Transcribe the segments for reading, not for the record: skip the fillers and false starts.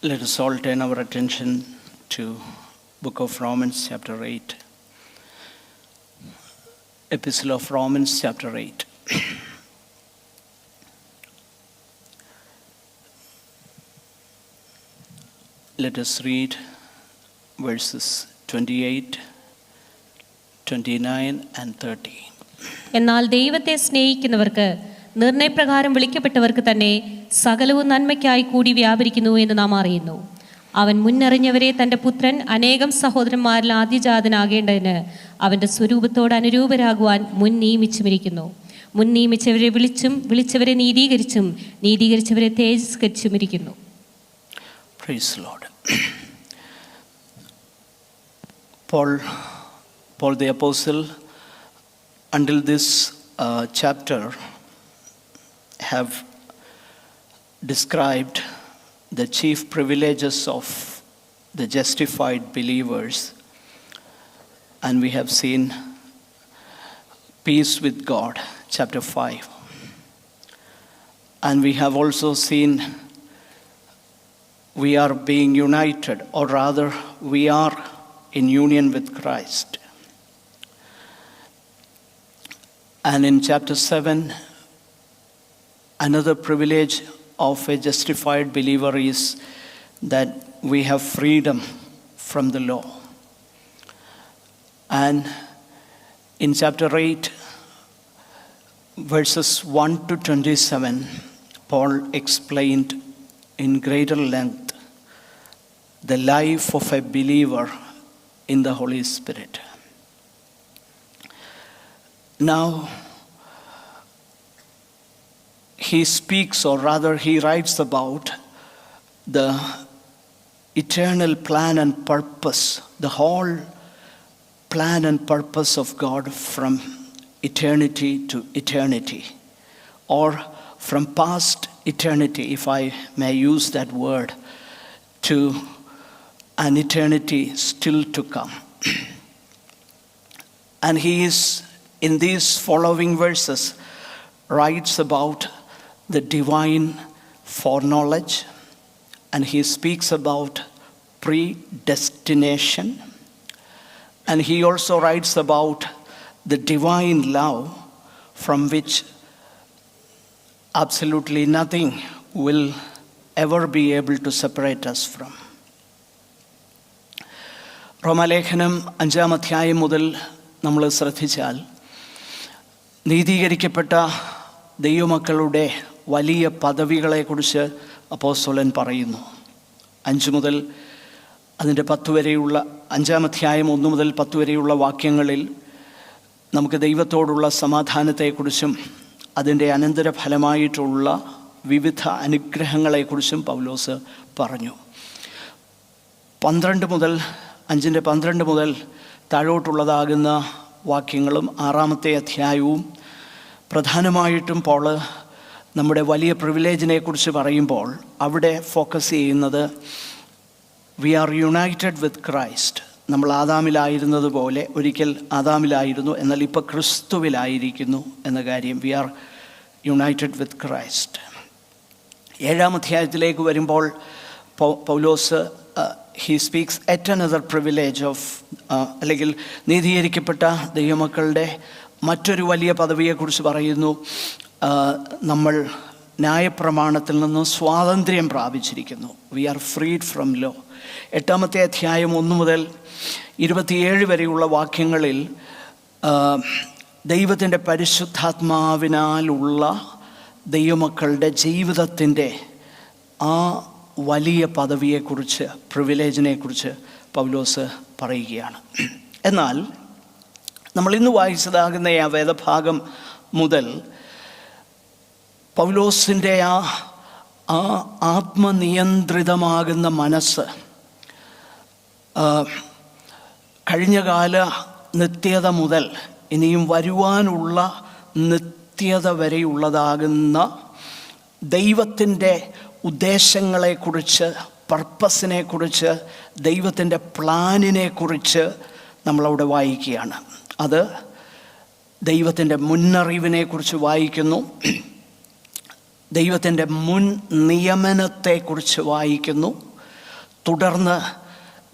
Let us all turn our attention to Book of Romans, chapter 8. Epistle of Romans, chapter 8. Let us read verses 28, 29 and 30. എന്നാൽ ദൈവത്തെ സ്നേഹിക്കുന്നവർക്ക് നിർണയപ്രകാരം വിളിക്കപ്പെട്ടവർക്ക് തന്നെ സകലവും നന്മയ്ക്കായി കൂടി വ്യാപരിക്കുന്നു എന്ന് നാം അറിയുന്നു. അവൻ മുന്നറിഞ്ഞവരെ തൻ്റെ പുത്രൻ അനേകം സഹോദരന്മാരിൽ ആദ്യജാതനാകേണ്ടതിന് അവൻ്റെ സ്വരൂപത്തോട് അനുരൂപരാകുവാൻ മുൻ നിയമിച്ചുമിരിക്കുന്നു. മുൻ നിയമിച്ചവരെ വിളിച്ചും വിളിച്ചവരെ നീതീകരിച്ചും നീതീകരിച്ചവരെ തേജസ്കരിച്ചുമിരിക്കുന്നു. Praise the Lord. Paul the Apostle, until this chapter, have described the chief privileges of the justified believers, and we have seen peace with God, chapter 5, and we have also seen we are being united, or rather we are in union with Christ. And in chapter 7, another privilege of a justified believer is that we have freedom from the law. And in chapter 8, verses 1 to 27, Paul explained in greater length the life of a believer in the Holy Spirit. Now, he speaks, or rather he writes about the eternal plan and purpose, the whole plan and purpose of God from eternity to eternity, or from past eternity, if I may use that word, to an eternity still to come. And he is, in these following verses, writes about the divine foreknowledge, and he speaks about predestination, and he also writes about the divine love from which absolutely nothing will ever be able to separate us from. റോമാലേഖനം 5-ാം അധ്യായം മുതൽ നമ്മൾ ശ്രദ്ധിച്ചാൽ നീതീകരിക്കപ്പെട്ട ദൈവമക്കളുടെ വലിയ പദവികളെക്കുറിച്ച് അപ്പോസ്തലൻ പറയുന്നു. 5 മുതൽ അതിൻ്റെ 10 വരെയുള്ള 5-ാം അധ്യായം 1 മുതൽ 10 വരെയുള്ള വാക്യങ്ങളിൽ നമുക്ക് ദൈവത്തോടുള്ള സമാധാനത്തെക്കുറിച്ചും അതിൻ്റെ അനന്തരഫലമായിട്ടുള്ള വിവിധ അനുഗ്രഹങ്ങളെക്കുറിച്ചും പൗലോസ് പറഞ്ഞു. 5-12 മുതൽ താഴോട്ടുള്ളതാകുന്ന വാക്യങ്ങളും 6-ാമത്തെ അധ്യായവും പ്രധാനമായിട്ടും പോൾ നമ്മുടെ വലിയ പ്രിവിലേജിനെക്കുറിച്ച് പറയുമ്പോൾ അവിടെ ഫോക്കസ് ചെയ്യുന്നത് we are united with Christ. നമ്മൾ ആദാമിലായിരുന്നത് പോലെ ഒരിക്കൽ ആദാമിലായിരുന്നു, എന്നാൽ ഇപ്പോൾ ക്രിസ്തുവിലായിരിക്കുന്നു എന്ന കാര്യം. We are united with Christ. 7-ാം അധ്യായത്തിലേക്ക് വരുമ്പോൾ പൗലോസ് he speaks at another privilege of അല്ലെങ്കിൽ നീതീകരിക്കപ്പെട്ട ദൈവമക്കളുടെ മറ്റൊരു വലിയ പദവിയെക്കുറിച്ച് പറയുന്നു. നമ്മൾ ന്യായപ്രമാണത്തിൽ നിന്ന് സ്വാതന്ത്ര്യം പ്രാപിച്ചിരിക്കുന്നു. We are freed from law. 8-ാമത്തെ അധ്യായം 1 മുതൽ 27 വരെയുള്ള വാക്യങ്ങളിൽ ദൈവത്തിൻ്റെ പരിശുദ്ധാത്മാവിനാലുള്ള ദൈവമക്കളുടെ ജീവിതത്തിൻ്റെ ആ വലിയ പദവിയെക്കുറിച്ച്, പ്രിവിലേജിനെക്കുറിച്ച് പൗലോസ് പറയുകയാണ്. എന്നാൽ നമ്മൾ ഇന്ന് വായിച്ചതാകുന്ന ആ വേദഭാഗം മുതൽ പൗലോസിൻ്റെ ആ ആത്മനിയന്ത്രിതമാകുന്ന മനസ്സ് കഴിഞ്ഞകാല നിത്യത മുതൽ ഇനിയും വരുവാനുള്ള നിത്യത വരെയുള്ളതാകുന്ന ദൈവത്തിൻ്റെ ഉദ്ദേശങ്ങളെക്കുറിച്ച്, പർപ്പസിനെക്കുറിച്ച്, ദൈവത്തിൻ്റെ പ്ലാനിനെക്കുറിച്ച് നമ്മളവിടെ വായിക്കുകയാണ്. അത് ദൈവത്തിൻ്റെ മുന്നറിവിനെക്കുറിച്ച് വായിക്കുന്നു, ദൈവത്തിൻ്റെ മുൻ നിയമനത്തെക്കുറിച്ച് വായിക്കുന്നു, തുടർന്ന്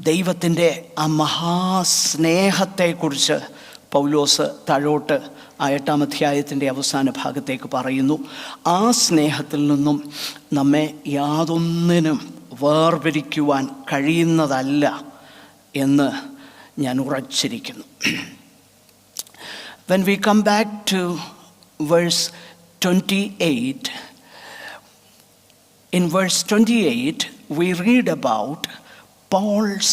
ദൈവത്തിൻ്റെ ആ മഹാസ്നേഹത്തെക്കുറിച്ച് പൗലോസ് താഴോട്ട് ആ 8-ാം അധ്യായത്തിൻ്റെ അവസാന ഭാഗത്തേക്ക് പറയുന്നു. ആ സ്നേഹത്തിൽ നിന്നും നമ്മെ യാതൊന്നിനും വേർപിരിക്കുവാൻ കഴിയുന്നതല്ല എന്ന് ഞാൻ ഉറച്ചിരിക്കുന്നു. When we come back to verse 28, in verse 28 we read about Paul's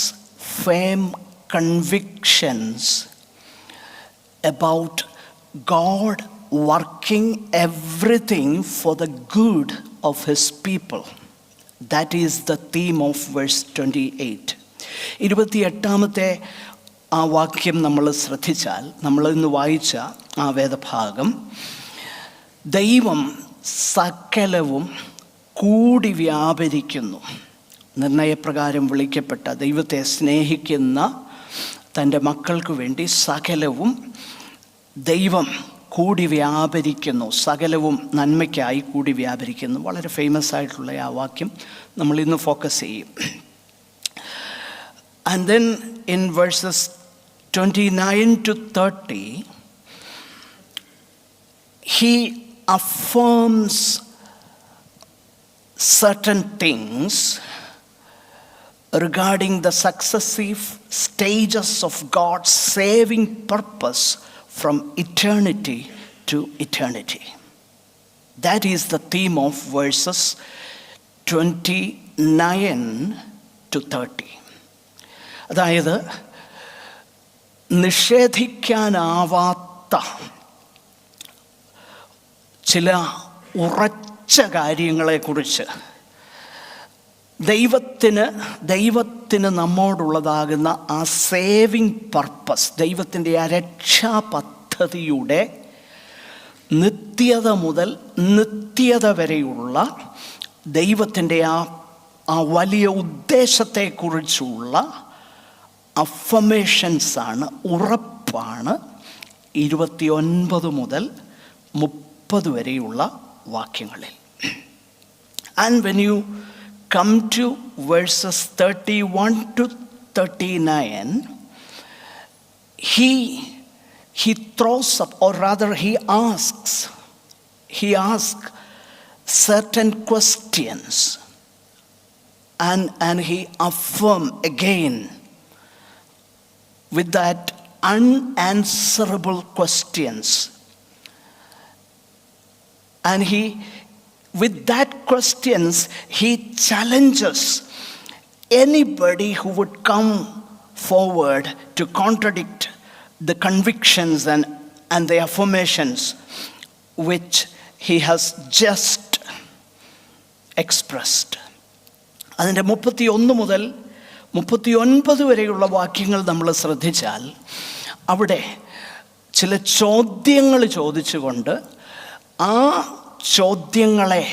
firm convictions about God working everything for the good of his people. That is the theme of verse 28. 28-ാമത്തെ ആ വാക്യം നമ്മൾ ശ്രദ്ധിച്ചാൽ, നമ്മൾ ഇന്ന് വായിച്ച ആ വേദഭാഗം, ദൈവം സകലവും കൂടി വ്യാപരിക്കുന്നു. നിർണയപ്രകാരം വിളിക്കപ്പെട്ട ദൈവത്തെ സ്നേഹിക്കുന്ന തൻ്റെ മക്കൾക്ക് വേണ്ടി സകലവും ദൈവം കൂടി വ്യാപരിക്കുന്നു, സകലവും നന്മയ്ക്കായി കൂടി വ്യാപരിക്കുന്നു. വളരെ ഫേമസ് ആയിട്ടുള്ള ആ വാക്യം നമ്മൾ ഇന്ന് ഫോക്കസ് ചെയ്യും. And then in verses 29 to 30, he affirms certain things regarding the successive stages of God's saving purpose from eternity to eternity. That is the theme of verses 29 to 30. അതായത് നിഷേധിക്കാനാവാത്ത ചില ഉറച്ച കാര്യങ്ങളെക്കുറിച്ച് ദൈവത്തിന് നമ്മോടുള്ളതാകുന്ന ആ സേവിങ് പർപ്പസ്, ദൈവത്തിൻ്റെ ആ രക്ഷാ പദ്ധതിയുടെ നിത്യത മുതൽ നിത്യത വരെയുള്ള ദൈവത്തിൻ്റെ ആ വലിയ ഉദ്ദേശത്തെക്കുറിച്ചുള്ള അഫർമേഷൻസാണ്, ഉറപ്പാണ് 29 മുതൽ 30 വരെയുള്ള വാക്യങ്ങളിൽ. And when you come to verses 31 to 39, he throws up, or rather he asks certain questions, and he affirms again with that unanswerable questions. And with that questions, he challenges anybody who would come forward to contradict the convictions and the affirmations which he has just expressed. അതിൻ്റെ 31 മുതൽ 39 വരെയുള്ള വാക്യങ്ങൾ നമ്മൾ ശ്രദ്ധിച്ചാൽ, അവിടെ ചില ചോദ്യങ്ങൾ ചോദിച്ചുകൊണ്ട് ആ ചോദ്യങ്ങളെ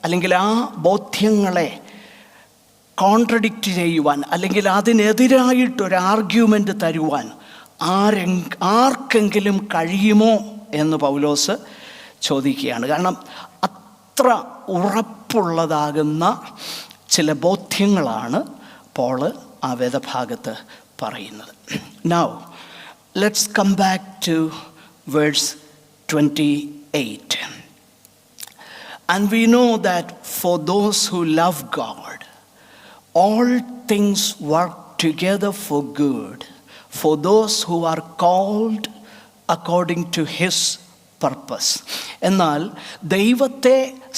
അല്ലെങ്കിൽ ആ ബോധ്യങ്ങളെ കോൺട്രഡിക്റ്റ് ചെയ്യുവാൻ, അല്ലെങ്കിൽ അതിനെതിരായിട്ടൊരു ആർഗ്യുമെൻ്റ് തരുവാൻ ആർക്കെങ്കിലും കഴിയുമോ എന്ന് പൗലോസ് ചോദിക്കുകയാണ്. കാരണം അത്ര ഉറപ്പുള്ളതാകുന്ന ചില ബോധ്യങ്ങളാണ് പോള് ആ വേദഭാഗത്ത് പറയുന്നത്. Now let's come back to verse 28. And we know that for those who love God, all things work together for good, for those who are called according to his purpose. എന്നാൽ ദൈവത്തെ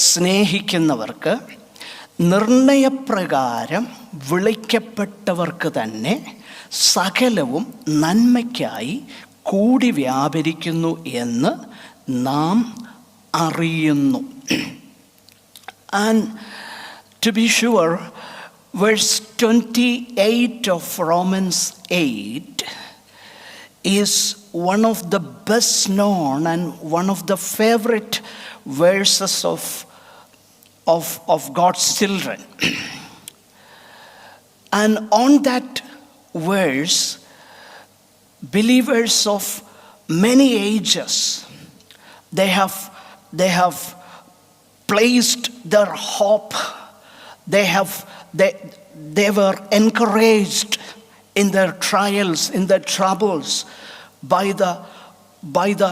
സ്നേഹിക്കുന്നവർക്ക്, നിർണയപ്രകാരം വിളിക്കപ്പെട്ടവർക്ക് തന്നെ സകലവും നന്മയ്ക്കായി കൂടി വ്യാപരിക്കുന്നു എന്ന് നാം അറിയുന്നു. And to be sure, verse 28 of Romans 8 is one of the best known and one of the favorite verses of God's children. And on that verse, believers of many ages, they have placed their hope, they were encouraged in their trials, in their troubles, by the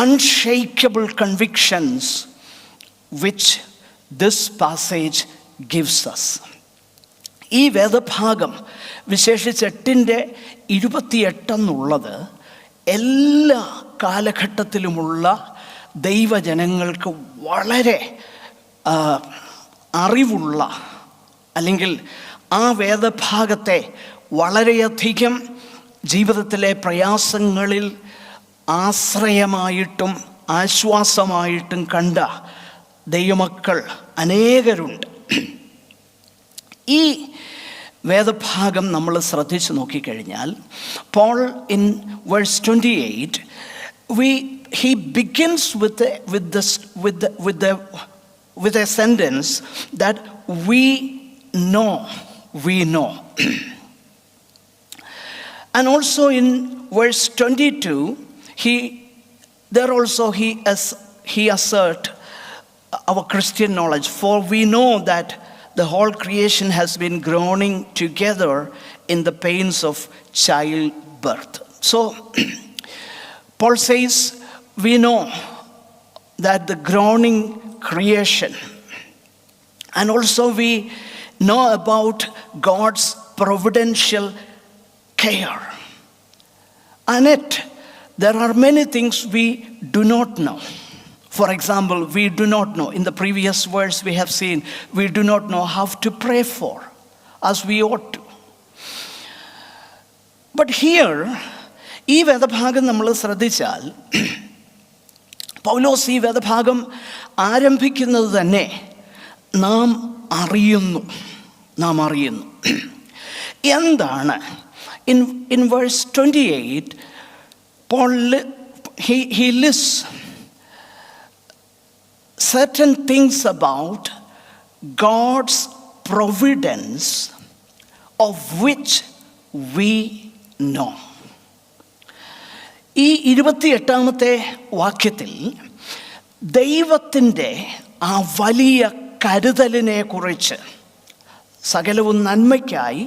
unshakable convictions which this passage gives us. ഈ വേദഭാഗം വിശേഷിച്ച് 8:28 എന്നുള്ളത് എല്ലാ കാലഘട്ടത്തിലുമുള്ള ദൈവജനങ്ങൾക്ക് വളരെ അറിവുള്ള, അല്ലെങ്കിൽ ആ വേദഭാഗത്തെ വളരെയധികം ജീവിതത്തിലെ പ്രയാസങ്ങളിൽ ആശ്രയമായിട്ടും ആശ്വാസമായിട്ടും കണ്ട ദൈവമക്കൾ അനേകരുണ്ട്. ഈ വേദഭാഗം നമ്മൾ ശ്രദ്ധിച്ച് നോക്കിക്കഴിഞ്ഞാൽ, Paul in verse 28 he begins with a sentence that we know. And also in verse 22 he assert our Christian knowledge, for we know that the whole creation has been groaning together in the pains of childbirth. So Paul says we know that the groaning creation, and also we know about God's providential care. And yet there are many things we do not know. For example, we do not know, in the previous verse we have seen, we do not know how to pray for as we ought to. But here, ഈ വേദഭാഗം നമ്മൾ ശ്രദ്ധിച്ചാൽ, പൗലോസ് ഈ വേദഭാഗം ആരംഭിക്കുന്നത് തന്നെ നാം അറിയുന്നു. എന്താണ്? In verse 28, Paul he lists certain things about God's providence of which we know. ഈ 28-ാമത്തെ വാക്യത്തിൽ ദൈവത്തിൻ്റെ ആ വലിയ കരുതലിനെ കുറിച്ച്, സകലവും നന്മയ്ക്കായി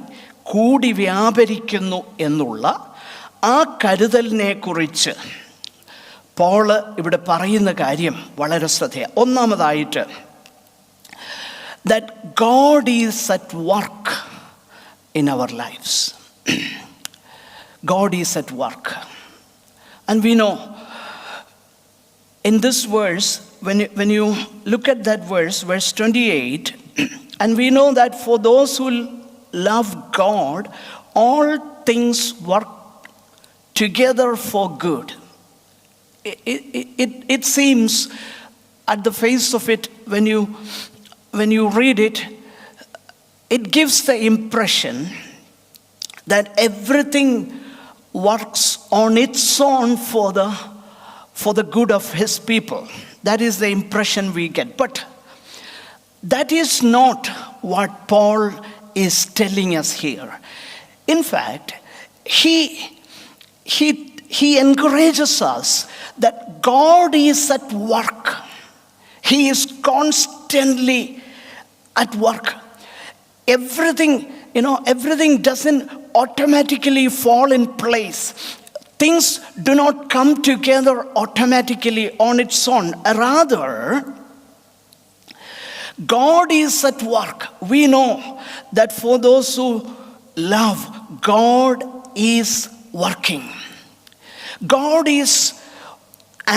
കൂടി വ്യാപരിക്കുന്നു എന്നുള്ള ആ കരുതലിനെ കുറിച്ച് പോള് ഇവിടെ പറയുന്ന കാര്യം വളരെ ശ്രദ്ധേയം. ഒന്നാമതായിട്ട്, that God is at work in our lives. God is at work. And we know in this verse, when you look at that verse 28, and we know that for those who love God, all things work together for good. It seems at the face of it, when you read it, it gives the impression that everything works on its own for the good of his people. That is the impression we get. But that is not what Paul is telling us here. In fact, he encourages us that God is at work. He is constantly at work. Everything doesn't automatically fall in place. Things do not come together automatically on its own. Rather, God is at work. We know that for those who love, God is working. God is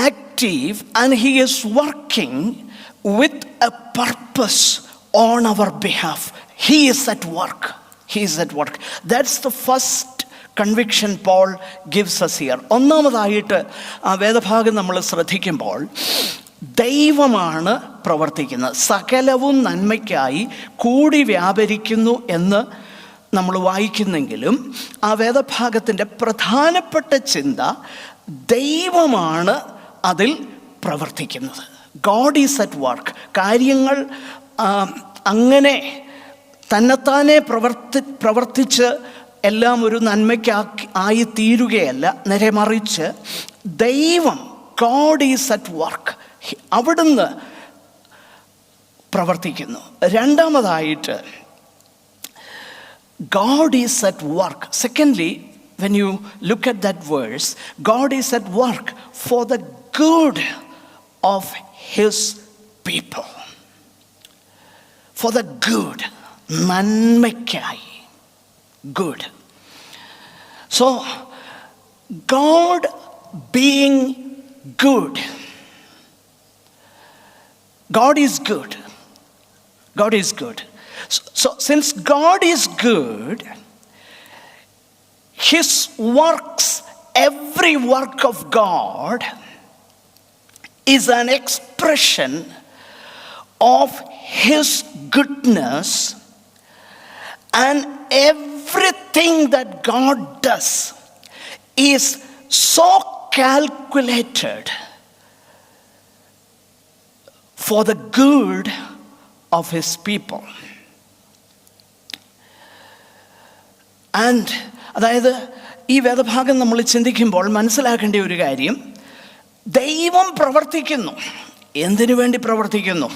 active and he is working with a purpose on our behalf. He is at work. He is at work. That's the first conviction Paul gives us here. ഒന്നാമതായിട്ട് ആ വേദഭാഗം നമ്മൾ ശ്രദ്ധിക്കുമ്പോൾ, ദൈവമാണ് പ്രവർത്തിക്കുന്നത്, സകലവും നന്മയ്ക്കായി കൂടി വ്യാപരിക്കുന്നു എന്ന് നമ്മൾ വായിക്കുന്നെങ്കിലും ആ വേദഭാഗത്തിൻ്റെ പ്രധാനപ്പെട്ട ചിന്ത ദൈവമാണ് അതിൽ പ്രവർത്തിക്കുന്നത്. God is at work. കാര്യങ്ങൾ അങ്ങനെ തന്നെത്താനെ പ്രവർത്തിച്ച് എല്ലാം ഒരു നന്മയ്ക്കായി തീരുകയല്ല, നേരെ മറിച്ച് ദൈവം, ഗോഡ് ഈസ് അറ്റ് വർക്ക്, അവിടുന്ന് പ്രവർത്തിക്കുന്നു. രണ്ടാമതായിട്ട് God is at work. Secondly, when you look at that verse, God is at work for the good of his people. For the good. നന്മയ്ക്കായി. Good. So, God being good. God is good. God is good. So since God is good, his works, every work of God is an expression of his goodness, and everything that God does is so calculated for the good of his people. And അതായത് ഈ വേദഭാഗം നമ്മൾ ചിന്തിക്കുമ്പോൾ മനസ്സിലാക്കേണ്ട ഒരു കാര്യം, ദൈവം പ്രവർത്തിക്കുന്നു. എന്തിനു വേണ്ടി പ്രവർത്തിക്കുന്നു?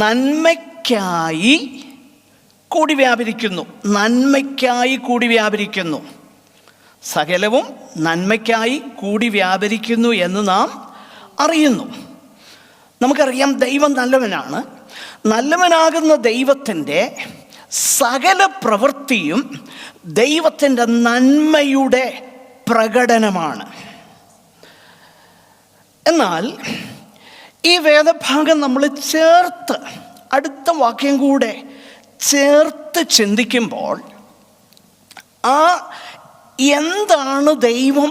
നന്മയ്ക്കായി കൂടി വ്യാപരിക്കുന്നു. നന്മയ്ക്കായി കൂടി വ്യാപരിക്കുന്നു. സകലവും നന്മയ്ക്കായി കൂടി വ്യാപരിക്കുന്നു എന്ന് നാം അറിയുന്നു. നമുക്കറിയാം ദൈവം നല്ലവനാണ്. നല്ലവനാകുന്ന ദൈവത്തിൻ്റെ സകല പ്രവൃത്തിയും ദൈവത്തിൻ്റെ നന്മയുടെ പ്രകടനമാണ്. എന്നാൽ ഈ വേദഭാഗം നമ്മൾ ചേർത്ത് അടുത്ത വാക്യം കൂടെ ചേർത്ത് ചിന്തിക്കുമ്പോൾ എന്താണ് ദൈവം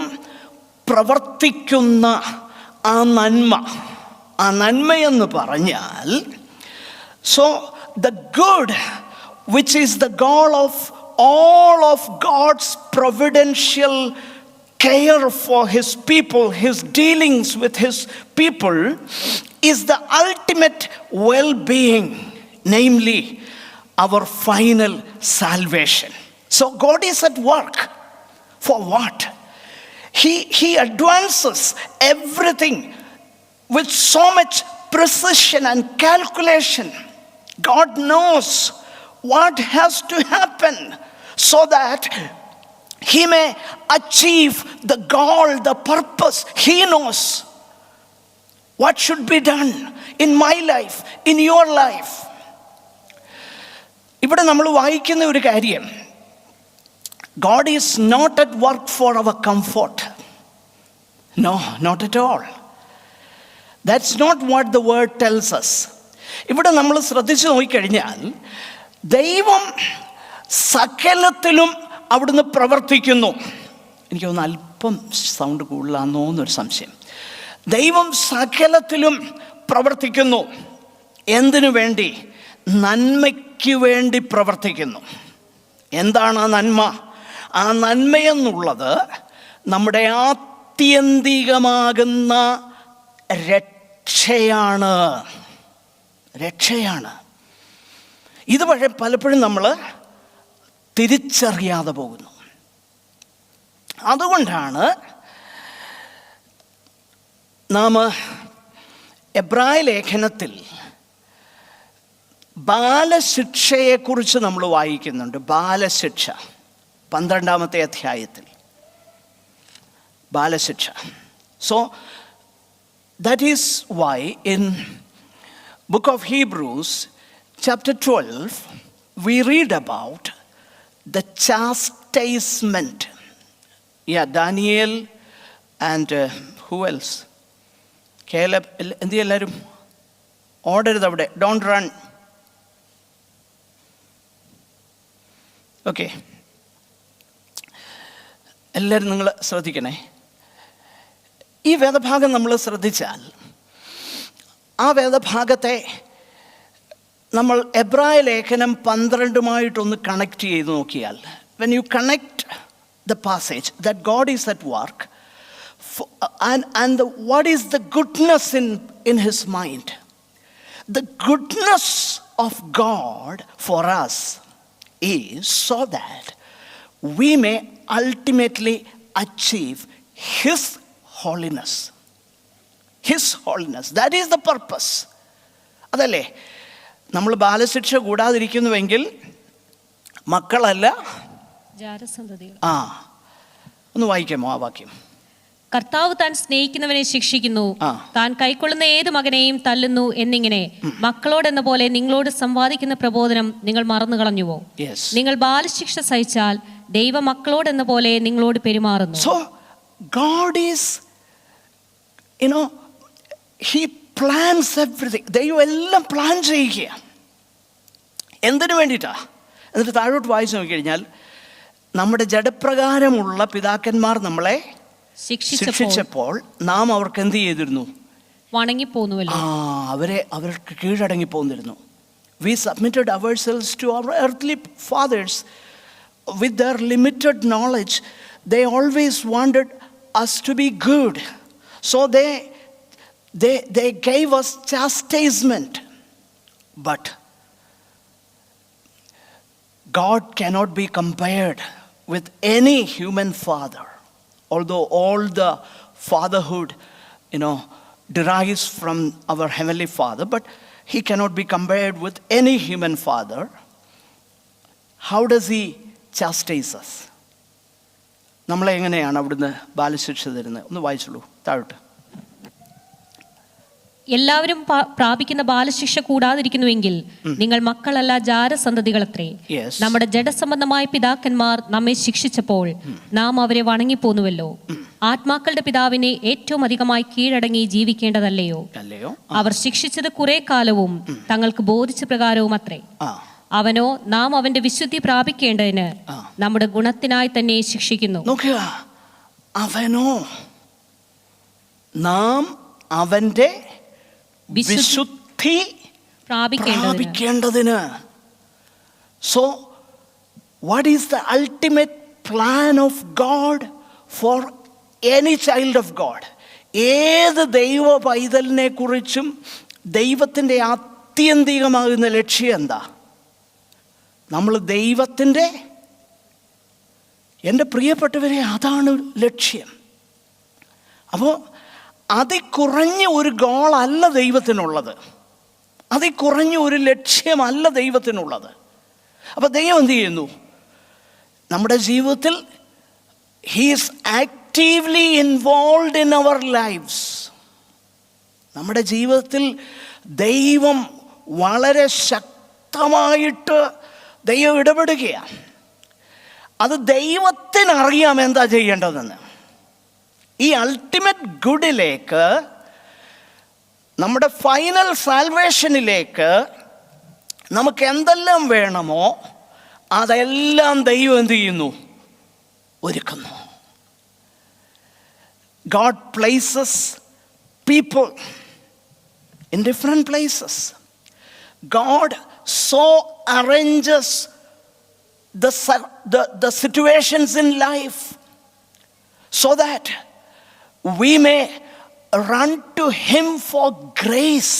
പ്രവർത്തിക്കുന്ന ആ നന്മ? ആ നന്മയെന്ന് പറഞ്ഞാൽ, so the good which is the goal of all of God's providential care for his people, his dealings with his people, is the ultimate well-being, namely our final salvation. So God is at work for what? He advances everything with so much precision and calculation. God knows what has to happen so that he may achieve the goal, the purpose. He knows what should be done in my life, in your life. ഇവിടെ നമ്മൾ വായിക്കുന്ന ഒരു കാര്യം, God is not at work for our comfort. No, not at all. That's not what the word tells us. ഇവിടെ നമ്മൾ ശ്രദ്ധിച്ചു നോക്കിക്കഴിഞ്ഞാൽ ദൈവം സകലത്തിലും അവിടുന്ന് പ്രവർത്തിക്കുന്നു. എനിക്ക് തോന്നുന്നു അല്പം സൗണ്ട് കൂടുതലാണെന്നോ എന്നൊരു സംശയം. ദൈവം സകലത്തിലും പ്രവർത്തിക്കുന്നു. എന്തിനു വേണ്ടി? നന്മയ്ക്ക് വേണ്ടി പ്രവർത്തിക്കുന്നു. എന്താണ് ആ നന്മ? ആ നന്മയെന്നുള്ളത് നമ്മുടെ ആത്യന്തികമാകുന്ന രക്ഷയാണ്. രക്ഷയാണ്. ഇത് പക്ഷേ പലപ്പോഴും നമ്മൾ തിരിച്ചറിയാതെ പോകുന്നു. അതുകൊണ്ടാണ് നാം എബ്രായ ലേഖനത്തിൽ ബാലശിക്ഷയെക്കുറിച്ച് നമ്മൾ വായിക്കുന്നുണ്ട്. ബാലശിക്ഷ 12-ാമത്തെ അധ്യായത്തിൽ ബാലശിക്ഷ. So that is why in book of Hebrews chapter 12 we read about the chastisement. Yeah, Daniel and who else? Caleb. എന്ത് എല്ലാവരും ഓടരുത് അവിടെ. Don't run. ഓക്കെ, എല്ലാവരും നിങ്ങൾ ശ്രദ്ധിക്കണേ. ഈ വേദഭാഗം നമ്മൾ ശ്രദ്ധിച്ചാൽ ആ വേദഭാഗത്തെ നമ്മൾ എബ്രായ ലേഖനം 12-മായിട്ടൊന്ന് കണക്ട് ചെയ്ത് നോക്കിയാൽ, when you connect the passage that God is at work and what is the goodness in his mind? The goodness of God for us is so that we may ultimately achieve his holiness. His holiness. That is the purpose. അതല്ലേ നമ്മൾ ബാലശിക്ഷ കൂടാതിരിക്കുന്നുവെങ്കിൽ മക്കളല്ല ജാരസന്തതികൾ. ഒന്ന് വായിക്കാമോ ആ വാക്യം? കർത്താവ് താൻ സ്നേഹിക്കുന്നവനെ ശിക്ഷിക്കുന്നു, താൻ കൈക്കൊള്ളുന്ന ഏത് മകനെയും തല്ലുന്നു എന്നിങ്ങനെ മക്കളോടെന്ന പോലെ നിങ്ങളോട് സംവാദിക്കുന്ന പ്രബോധനം നിങ്ങൾ മറന്നു കളഞ്ഞുവോ? നിങ്ങൾ ബാലശിക്ഷ സഹിച്ചാൽ ദൈവ മക്കളോടെന്ന പോലെ നിങ്ങളോട് പെരുമാറുന്നു. So God is, he plans everything. ദൈവം എല്ലാം പ്ലാൻ ചെയ്യുക. എന്തിനു വേണ്ടിയിട്ടാ? എന്നിട്ട് താഴോട്ട് വായിച്ചു നോക്കിക്കഴിഞ്ഞാൽ നമ്മുടെ ജഡപ്രകാരമുള്ള പിതാക്കന്മാർ നമ്മളെ ശിക്ഷിച്ചപ്പോൾ നാം അവർക്ക് എന്ത് ചെയ്തിരുന്നു? വണങ്ങിപ്പോന്നുവല്ലോ. അവർക്ക് കീഴടങ്ങി പോന്നിരുന്നു. We submitted ourselves to our earthly fathers with their limited knowledge. They always wanted us to be good. So they gave us chastisement. But God cannot be compared with any human father. Although all the fatherhood, derives from our Heavenly Father, but He cannot be compared with any human father. How does He chastise us? നമ്മളെ എങ്ങനെയാണ് അവിടുന്ന് ബാലശിക്ഷ തരുന്നത്? ഒന്ന് വായിച്ചോളൂ താഴോട്ട്. എല്ലാവരും പ്രാപിക്കുന്ന ബാലശിക്ഷ കൂടാതിരിക്കുന്നുവെങ്കിൽ നിങ്ങൾ മക്കളല്ല ജാരസന്തതികളത്രേ. നമ്മുടെ ജഡസംബന്ധമായ പിതാക്കന്മാർ നമ്മെ ശിക്ഷിച്ചപ്പോൾ നാം അവരെ വണങ്ങിപ്പോന്നുവല്ലോ. ആത്മാക്കളുടെ പിതാവിനെ ഏറ്റവും അധികമായി കീഴടങ്ങി ജീവിക്കേണ്ടതല്ലയോ? അവർ ശിക്ഷിച്ചത് കുറെ കാലവും തങ്ങൾക്ക് ബോധിച്ച പ്രകാരവും അത്രേ. അവനോ നാം അവന്റെ വിശുദ്ധി പ്രാപിക്കേണ്ടതിന് നമ്മുടെ ഗുണത്തിനായി തന്നെ ശിക്ഷിക്കുന്നു. അവനോ നാം അവന്റെ വിശുദ്ധി പ്രാപിക്കേണ്ടതിന്. So what is the ultimate plan of God for any child of God? ഏത് ദൈവ പൈതലിനെ കുറിച്ചും ദൈവത്തിൻ്റെ ആത്യന്തികമാകുന്ന ലക്ഷ്യം എന്താ? നമ്മൾ ദൈവത്തിൻ്റെ, എൻ്റെ പ്രിയപ്പെട്ടവരെ, അതാണ് ലക്ഷ്യം. അപ്പോൾ അതിൽ കുറഞ്ഞ ഒരു ഗോളല്ല ദൈവത്തിനുള്ളത്, അതിൽ കുറഞ്ഞ ഒരു ലക്ഷ്യമല്ല ദൈവത്തിനുള്ളത്. അപ്പോൾ ദൈവം എന്ത് ചെയ്യുന്നു? നമ്മുടെ ജീവിതത്തിൽ he is actively involved in our lives. നമ്മുടെ ജീവിതത്തിൽ ദൈവം വളരെ ശക്തമായിട്ട് ദൈവം ഇടപെടുകയാണ്. അത് ദൈവത്തിനറിയാം എന്താ ചെയ്യേണ്ടതെന്ന്. ഈ അൾട്ടിമേറ്റ് ഗുഡിലേക്ക്, നമ്മുടെ ഫൈനൽ സാൽവേഷനിലേക്ക് നമുക്ക് എന്തെല്ലാം വേണമോ അതെല്ലാം ദൈവം എന്ത് ചെയ്യുന്നു? ഒരുക്കുന്നു. God places people in different places. God so arranges the situations in life so that we may run to Him for grace.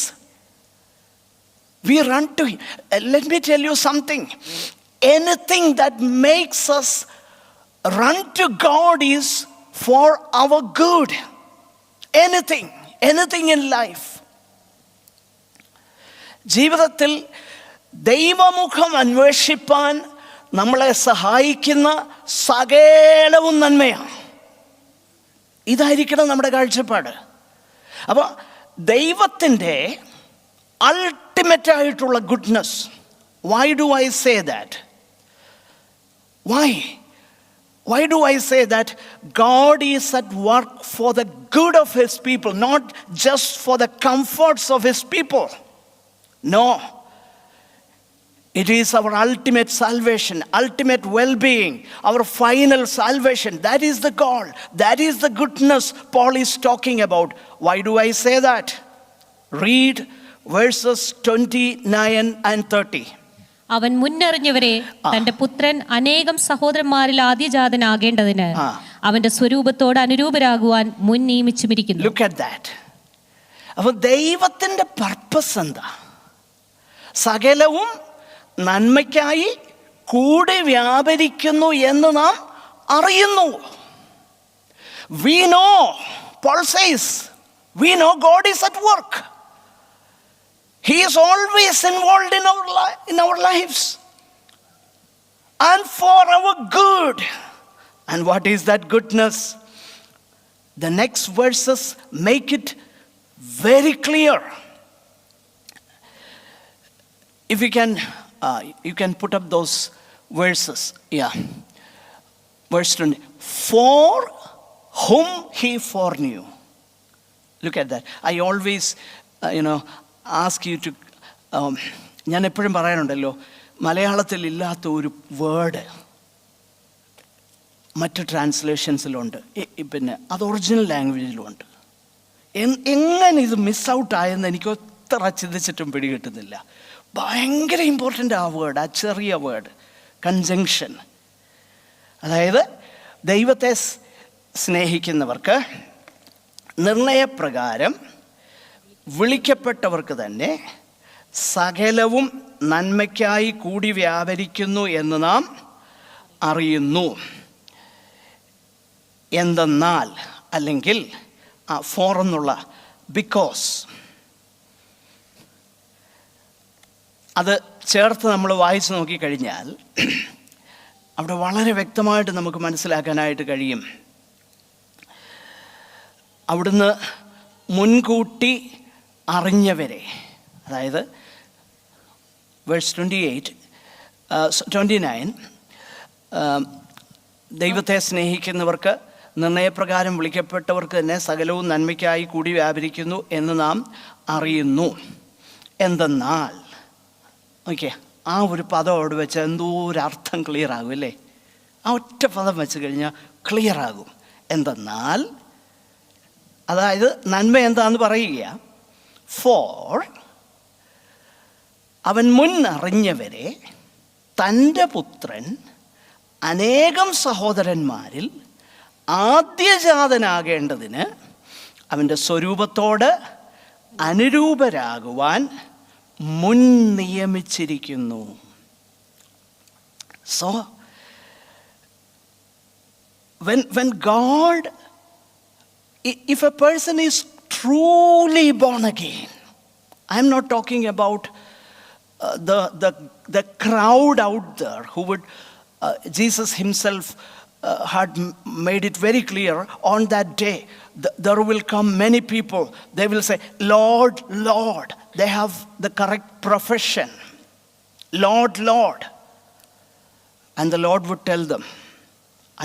We run to Him. Let me tell you something. Anything that makes us run to God is for our good. Anything in life. ജീവിതത്തിൽ ദൈവമുഖം അന്വേഷിപ്പാൻ നമ്മളെ സഹായിക്കുന്ന സകലവും നന്മയാണ്. ഇതായിരിക്കണം നമ്മുടെ കാഴ്ചപ്പാട്. അപ്പോൾ ദൈവത്തിൻ്റെ അൾട്ടിമേറ്റ് ആയിട്ടുള്ള goodness. Why do I say that? Why do I say that? God is at work for the good of His people, not just for the comforts of His people. No. It is our ultimate salvation, ultimate well-being, our final salvation. That is the goal. That is the goodness Paul is talking about. Why do I say that? Read verses 29 and 30. അവൻ മുന്നറിഞ്ഞവരെ തന്റെ പുത്രൻ അനേകം സഹോദരന്മാരിൽ ആദ്യജാതനാകേണ്ടതിന് അവന്റെ സ്വരൂപത്തോട് അനുരൂപരാകുവാൻ മുൻ നിയമിച്ചുമിരിക്കുന്നു. Look at that. അപ്പോൾ ദൈവത്തിന്റെ പർപ്പസ് എന്താ? സകലവും നന്മയ്ക്കായി കൂടി വ്യാപരിക്കുന്നു എന്ന് നാം അറിയുന്നു. We know, Paul says, we know God is at work. He is always involved in our lives. and for our good. And what is that goodness? The next verses make it very clear. If you can put up those verses. Yeah. Verse 20. For whom he foreknew. Look at that. I always, ask you to, ഞാൻ എപ്പോഴും പറയാനുണ്ടല്ലോ, മലയാളത്തിൽ ഇല്ലാത്ത ഒരു word മറ്റ് ട്രാൻസ്ലേഷൻസിലുണ്ട്, പിന്നെ അത് original ലാംഗ്വേജിലുമുണ്ട്. എങ്ങനെ ഇത് മിസ് ഔട്ട് ആയെന്ന് എനിക്ക് ഒത്ര ചിന്തിച്ചിട്ടും പിടികിട്ടുന്നില്ല. ഭയങ്കര ഇമ്പോർട്ടൻ്റ് ആ വേർഡ്, ആ ചെറിയ വേർഡ് കൺജങ്ഷൻ. അതായത് ദൈവത്തെ സ്നേഹിക്കുന്നവർക്ക് നിർണയപ്രകാരം വിളിക്കപ്പെട്ടവർക്ക് തന്നെ സകലവും നന്മയ്ക്കായി കൂടി വ്യാപരിക്കുന്നു എന്ന് നാം അറിയുന്നു. എന്തെന്നാൽ, അല്ലെങ്കിൽ ഫോർ എന്നുള്ള ബിക്കോസ് അത് ചേർത്ത് നമ്മൾ വായിച്ച് നോക്കിക്കഴിഞ്ഞാൽ അവിടെ വളരെ വ്യക്തമായിട്ട് നമുക്ക് മനസ്സിലാക്കാനായിട്ട് കഴിയും. അവിടുന്ന് മുൻകൂട്ടി അറിഞ്ഞവരെ, അതായത് വേഴ്സ് 29, ദൈവത്തെ സ്നേഹിക്കുന്നവർക്ക് നിർണയപ്രകാരം വിളിക്കപ്പെട്ടവർക്ക് തന്നെ സകലവും നന്മയ്ക്കായി കൂടി വ്യാപരിക്കുന്നു എന്ന് നാം അറിയുന്നു. എന്തെന്നാൽ, ഓക്കെ, ആ ഒരു പദം അവിടെ വെച്ച് എന്തോ ഒരു അർത്ഥം ക്ലിയർ ആകും അല്ലേ? ആ ഒറ്റ പദം വെച്ച് കഴിഞ്ഞാൽ ക്ലിയർ ആകും. എന്തെന്നാൽ, അതായത് നന്മ എന്താണെന്ന് പറയുക. ഫോർ, അവൻ മുൻ അറിഞ്ഞവരെ തൻ്റെ പുത്രൻ അനേകം സഹോദരന്മാരിൽ ആദ്യജാതനാകേണ്ടതിന് അവൻ്റെ സ്വരൂപത്തോട് അനുരൂപരാകുവാൻ മുൻ നിയമിച്ചിരിക്കുന്നു. So when God, if a person is truly born again, I'm not talking about the crowd out there who would, Jesus himself had made it very clear on that day, there will come many people, they will say, Lord, Lord. They have the correct profession, Lord, Lord. And the Lord would tell them,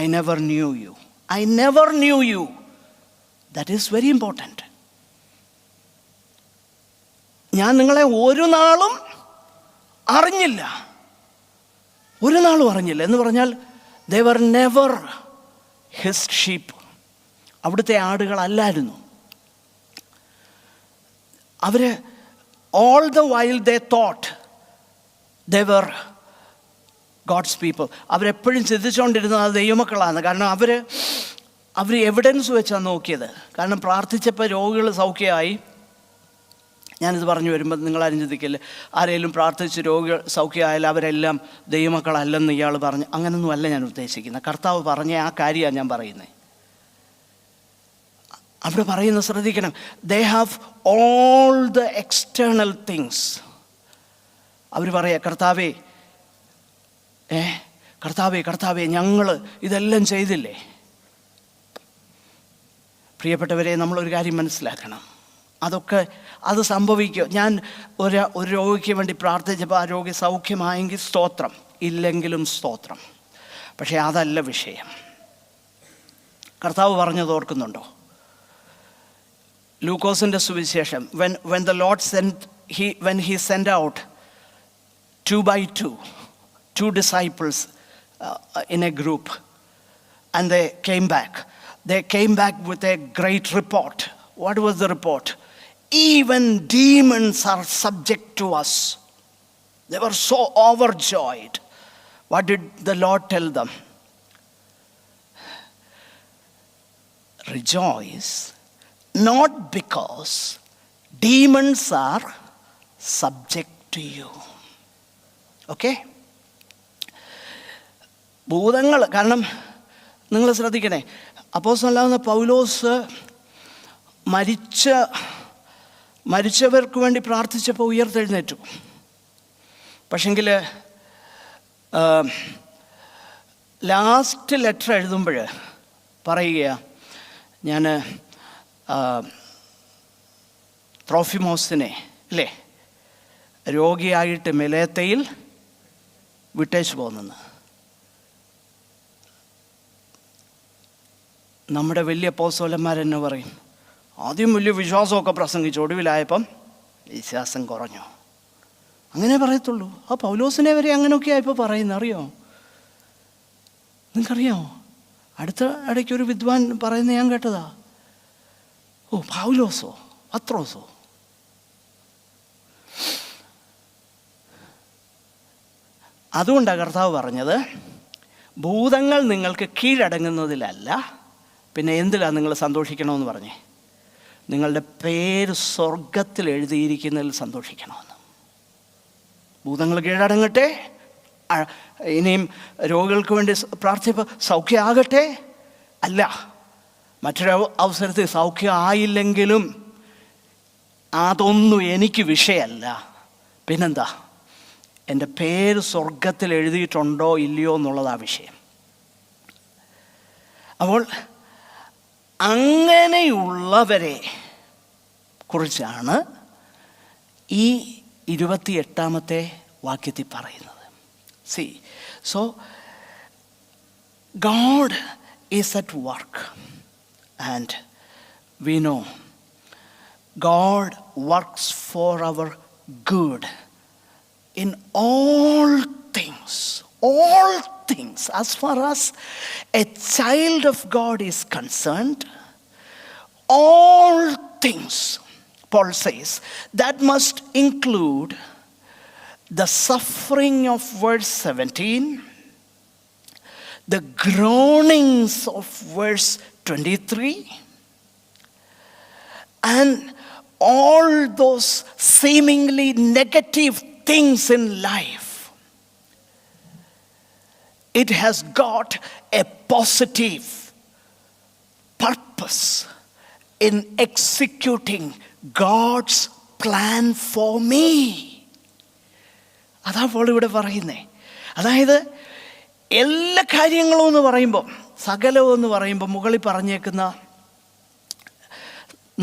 I never knew you. I never knew you. That is very important. ഞാൻ നിങ്ങളെ ഒരു നാളും അറിഞ്ഞില്ല എന്ന് പറഞ്ഞാൽ they were never his sheep. അവിടുത്തെ ആടുകളല്ലായിരുന്നു അവർ. all the while they thought they were God's people. അവരെപ്പോഴും ചിന്തിച്ചുകൊണ്ടിരുന്നത് അത് ദൈവമക്കളാണ്. കാരണം അവർ എവിഡൻസ് വെച്ചാണ് നോക്കിയത്. കാരണം പ്രാർത്ഥിച്ചപ്പോൾ രോഗികൾ സൗഖ്യമായി. ഞാനിത് പറഞ്ഞു വരുമ്പോൾ നിങ്ങളാരും ചിന്തിക്കില്ല, ആരെങ്കിലും പ്രാർത്ഥിച്ച് രോഗികൾ സൗഖ്യമായാൽ അവരെല്ലാം ദൈവമക്കളല്ലെന്ന് ഇയാൾ പറഞ്ഞു. അങ്ങനൊന്നും അല്ല ഞാൻ ഉദ്ദേശിക്കുന്നത്. കർത്താവ് പറഞ്ഞ ആ കാര്യമാണ് ഞാൻ പറയുന്നത്. അവിടെ പറയുന്നത് ശ്രദ്ധിക്കണം. They have all the external things. അവർ പറയാ, കർത്താവേ ഞങ്ങൾ ഇതെല്ലാം ചെയ്തില്ലേ? പ്രിയപ്പെട്ടവരെ, നമ്മളൊരു കാര്യം മനസ്സിലാക്കണം. അത് സംഭവിക്കും. ഞാൻ ഒരു രോഗിക്ക് വേണ്ടി പ്രാർത്ഥിച്ചപ്പോൾ ആ രോഗി സൗഖ്യമായെങ്കിൽ സ്തോത്രം, ഇല്ലെങ്കിലും സ്തോത്രം. പക്ഷേ അതല്ല വിഷയം. കർത്താവ് പറഞ്ഞത് ഓർക്കുന്നുണ്ടോ? ലൂക്കോസിൻ്റെ സുവിശേഷം, when the Lord when he sent out 2 by 2 disciples in a group, and they came back with a great report. What was the report? Even demons are subject to us. They were so overjoyed. What did the Lord tell them? Rejoice, not because demons are subject to you. Okay? ഭൂതങ്ങൾ, കാരണം നിങ്ങൾ ശ്രദ്ധിക്കണേ, അപ്പോസ്തലനാകുന്ന പൗലോസ് മരിച്ചവർക്ക് വേണ്ടി പ്രാർത്ഥിച്ചപ്പോൾ ഉയർത്തെഴുന്നേറ്റു. പക്ഷെങ്കിൽ last letter എഴുതുമ്പോൾ പറയുക, ഞാൻ ത്രോഫിമോസിനെ അല്ലേ രോഗിയായിട്ട് മിലേത്തയിൽ വിട്ടേച്ചു പോകുന്നെന്ന്. നമ്മുടെ വലിയ അപ്പോസ്തലന്മാരെന്നെ പറയും, ആദ്യം വലിയ വിശ്വാസമൊക്കെ പ്രസംഗിച്ചു, ഒടുവിലായപ്പം വിശ്വാസം കുറഞ്ഞു. അങ്ങനെ പറയത്തുള്ളൂ. ആ പൗലോസിനെ വരെ അങ്ങനെയൊക്കെ ആയപ്പോൾ പറയുന്നത് അറിയോ? നിങ്ങൾക്കറിയാമോ? അടുത്ത ഇടയ്ക്കൊരു വിദ്വാൻ പറയുന്നത് ഞാൻ കേട്ടതാ. ഓ, പൗലോസോ പത്രോസോ? അതുകൊണ്ടാണ് കർത്താവ് പറഞ്ഞത്, ഭൂതങ്ങൾ നിങ്ങൾക്ക് കീഴടങ്ങുന്നതിലല്ല, പിന്നെ എന്തിലാണ് നിങ്ങൾ സന്തോഷിക്കണമെന്ന് പറഞ്ഞേ? നിങ്ങളുടെ പേര് സ്വർഗത്തിൽ എഴുതിയിരിക്കുന്നതിൽ സന്തോഷിക്കണമെന്ന്. ഭൂതങ്ങൾ കീഴടങ്ങട്ടെ, ഇനിയും രോഗികൾക്ക് വേണ്ടി പ്രാർത്ഥിപ്പോൾ സൗഖ്യമാകട്ടെ, അല്ല മറ്റൊരു അവസരത്തിൽ സൗഖ്യം ആയില്ലെങ്കിലും അതൊന്നും എനിക്ക് വിഷയമല്ല. പിന്നെന്താ? എൻ്റെ പേര് സ്വർഗത്തിൽ എഴുതിയിട്ടുണ്ടോ ഇല്ലയോ എന്നുള്ളതാ വിഷയം. അപ്പോൾ അങ്ങനെയുള്ളവരെ കുറിച്ചാണ് ഈ 28-ാമത്തെ വാക്യത്തിൽ പറയുന്നത്. See, so God is at work, and we know God works for our good in all things. All things, as far as a child of God is concerned, all things, Paul says, that must include the suffering of verse 17, the groanings of verse 23, and all those seemingly negative things in life. It has got a positive purpose in executing God's plan for me. അതാ Paul ഇവിടെ പറയുന്നേ. അതായത് എല്ലാ കാര്യങ്ങളും എന്ന് പറയുമ്പോൾ, സകലവും എന്ന് പറയുമ്പോൾ, മുകളിൽ പറഞ്ഞേക്കുന്ന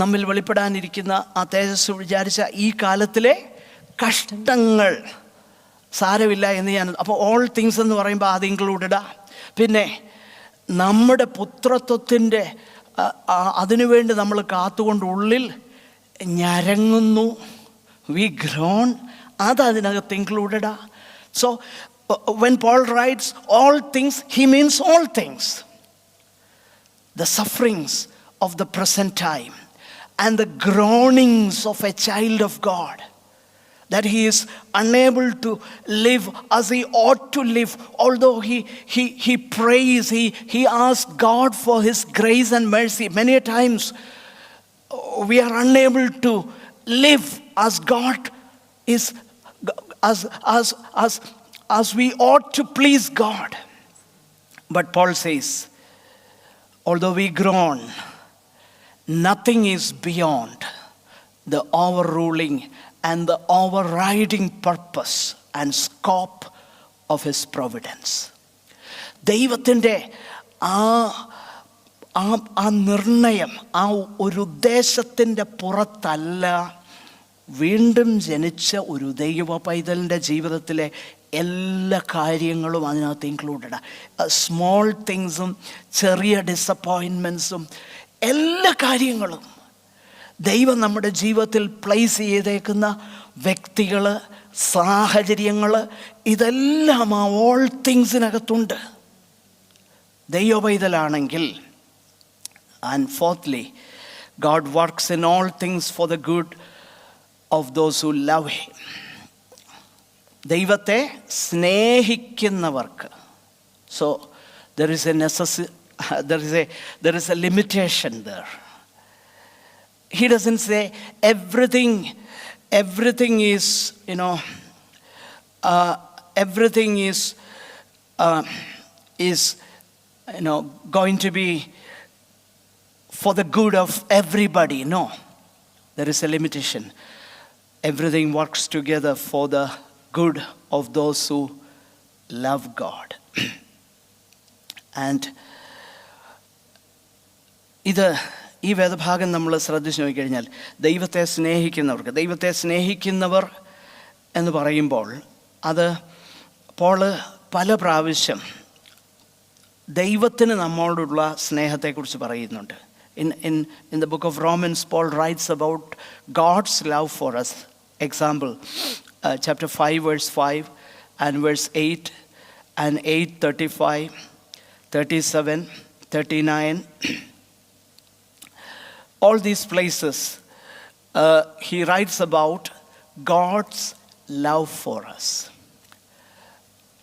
നമ്മിൽ വെളിപ്പെടാനിരിക്കുന്ന ആ തേജസ് വിചാരിച്ച ഈ കാലത്തിലെ കഷ്ടങ്ങൾ സാരമില്ല എന്ന് ഞാൻ, അപ്പോൾ ഓൾ തിങ്സ് എന്ന് പറയുമ്പോൾ അത് ഇൻക്ലൂഡഡാ. പിന്നെ നമ്മുടെ പുത്രത്വത്തിൻ്റെ അതിനുവേണ്ടി നമ്മൾ കാത്തുകൊണ്ട് ഉള്ളിൽ ഞരങ്ങുന്നു, വി ഗ്രോൺ, അത് അതിനകത്ത് ഇൻക്ലൂഡഡാ. So when Paul writes all things, he means all things. The sufferings of the present time and the groanings of a child of God, that he is unable to live as he ought to live. Although he prays, he asks God for his grace and mercy. Many times we are unable to live as God is, as we ought to please God. But Paul says, although we groan, nothing is beyond the overruling and the overriding purpose and scope of his providence. ദൈവത്തിൻ്റെ ആ നിർണയം, ആ ഒരു ഉദ്ദേശത്തിൻ്റെ പുറത്തല്ല വീണ്ടും ജനിച്ച ഒരു ദൈവ പൈതലിൻ്റെ ജീവിതത്തിലെ എല്ലാ കാര്യങ്ങളും അതിനകത്ത് ഇൻക്ലൂഡഡാണ്. സ്മോൾ തിങ്സും ചെറിയ ഡിസപ്പോയിൻമെൻറ്റ്സും എല്ലാ കാര്യങ്ങളും ദൈവം നമ്മുടെ ജീവിതത്തിൽ പ്ലേസ് ചെയ്തേക്കുന്ന വ്യക്തികൾ, സാഹചര്യങ്ങൾ, ഇതെല്ലാം ആ ഓൾ തിങ്സിനകത്തുണ്ട് ദൈവ പൈതലാണെങ്കിൽ. And fourthly, God works in all things for the good of those who love him. ദൈവത്തെ സ്നേഹിക്കുന്നവർക്ക്. So there is a limitation there. He doesn't say everything is, everything is going to be for the good of everybody. No, there is a limitation. Everything works together for the good of those who love God. And ഈ വേദഭാഗം നമ്മൾ ശ്രദ്ധിച്ച് നോക്കിക്കഴിഞ്ഞാൽ ദൈവത്തെ സ്നേഹിക്കുന്നവർ എന്ന് പറയുമ്പോൾ അത് പോള് പല പ്രാവശ്യം ദൈവത്തിന് നമ്മളോടുള്ള സ്നേഹത്തെക്കുറിച്ച് പറയുന്നുണ്ട്. In the book of Romans, Paul writes about God's love for us. Example, chapter 5, verse 5 and verse 8 and 8, 35, 37, 39. All these places, he writes about God's love for us.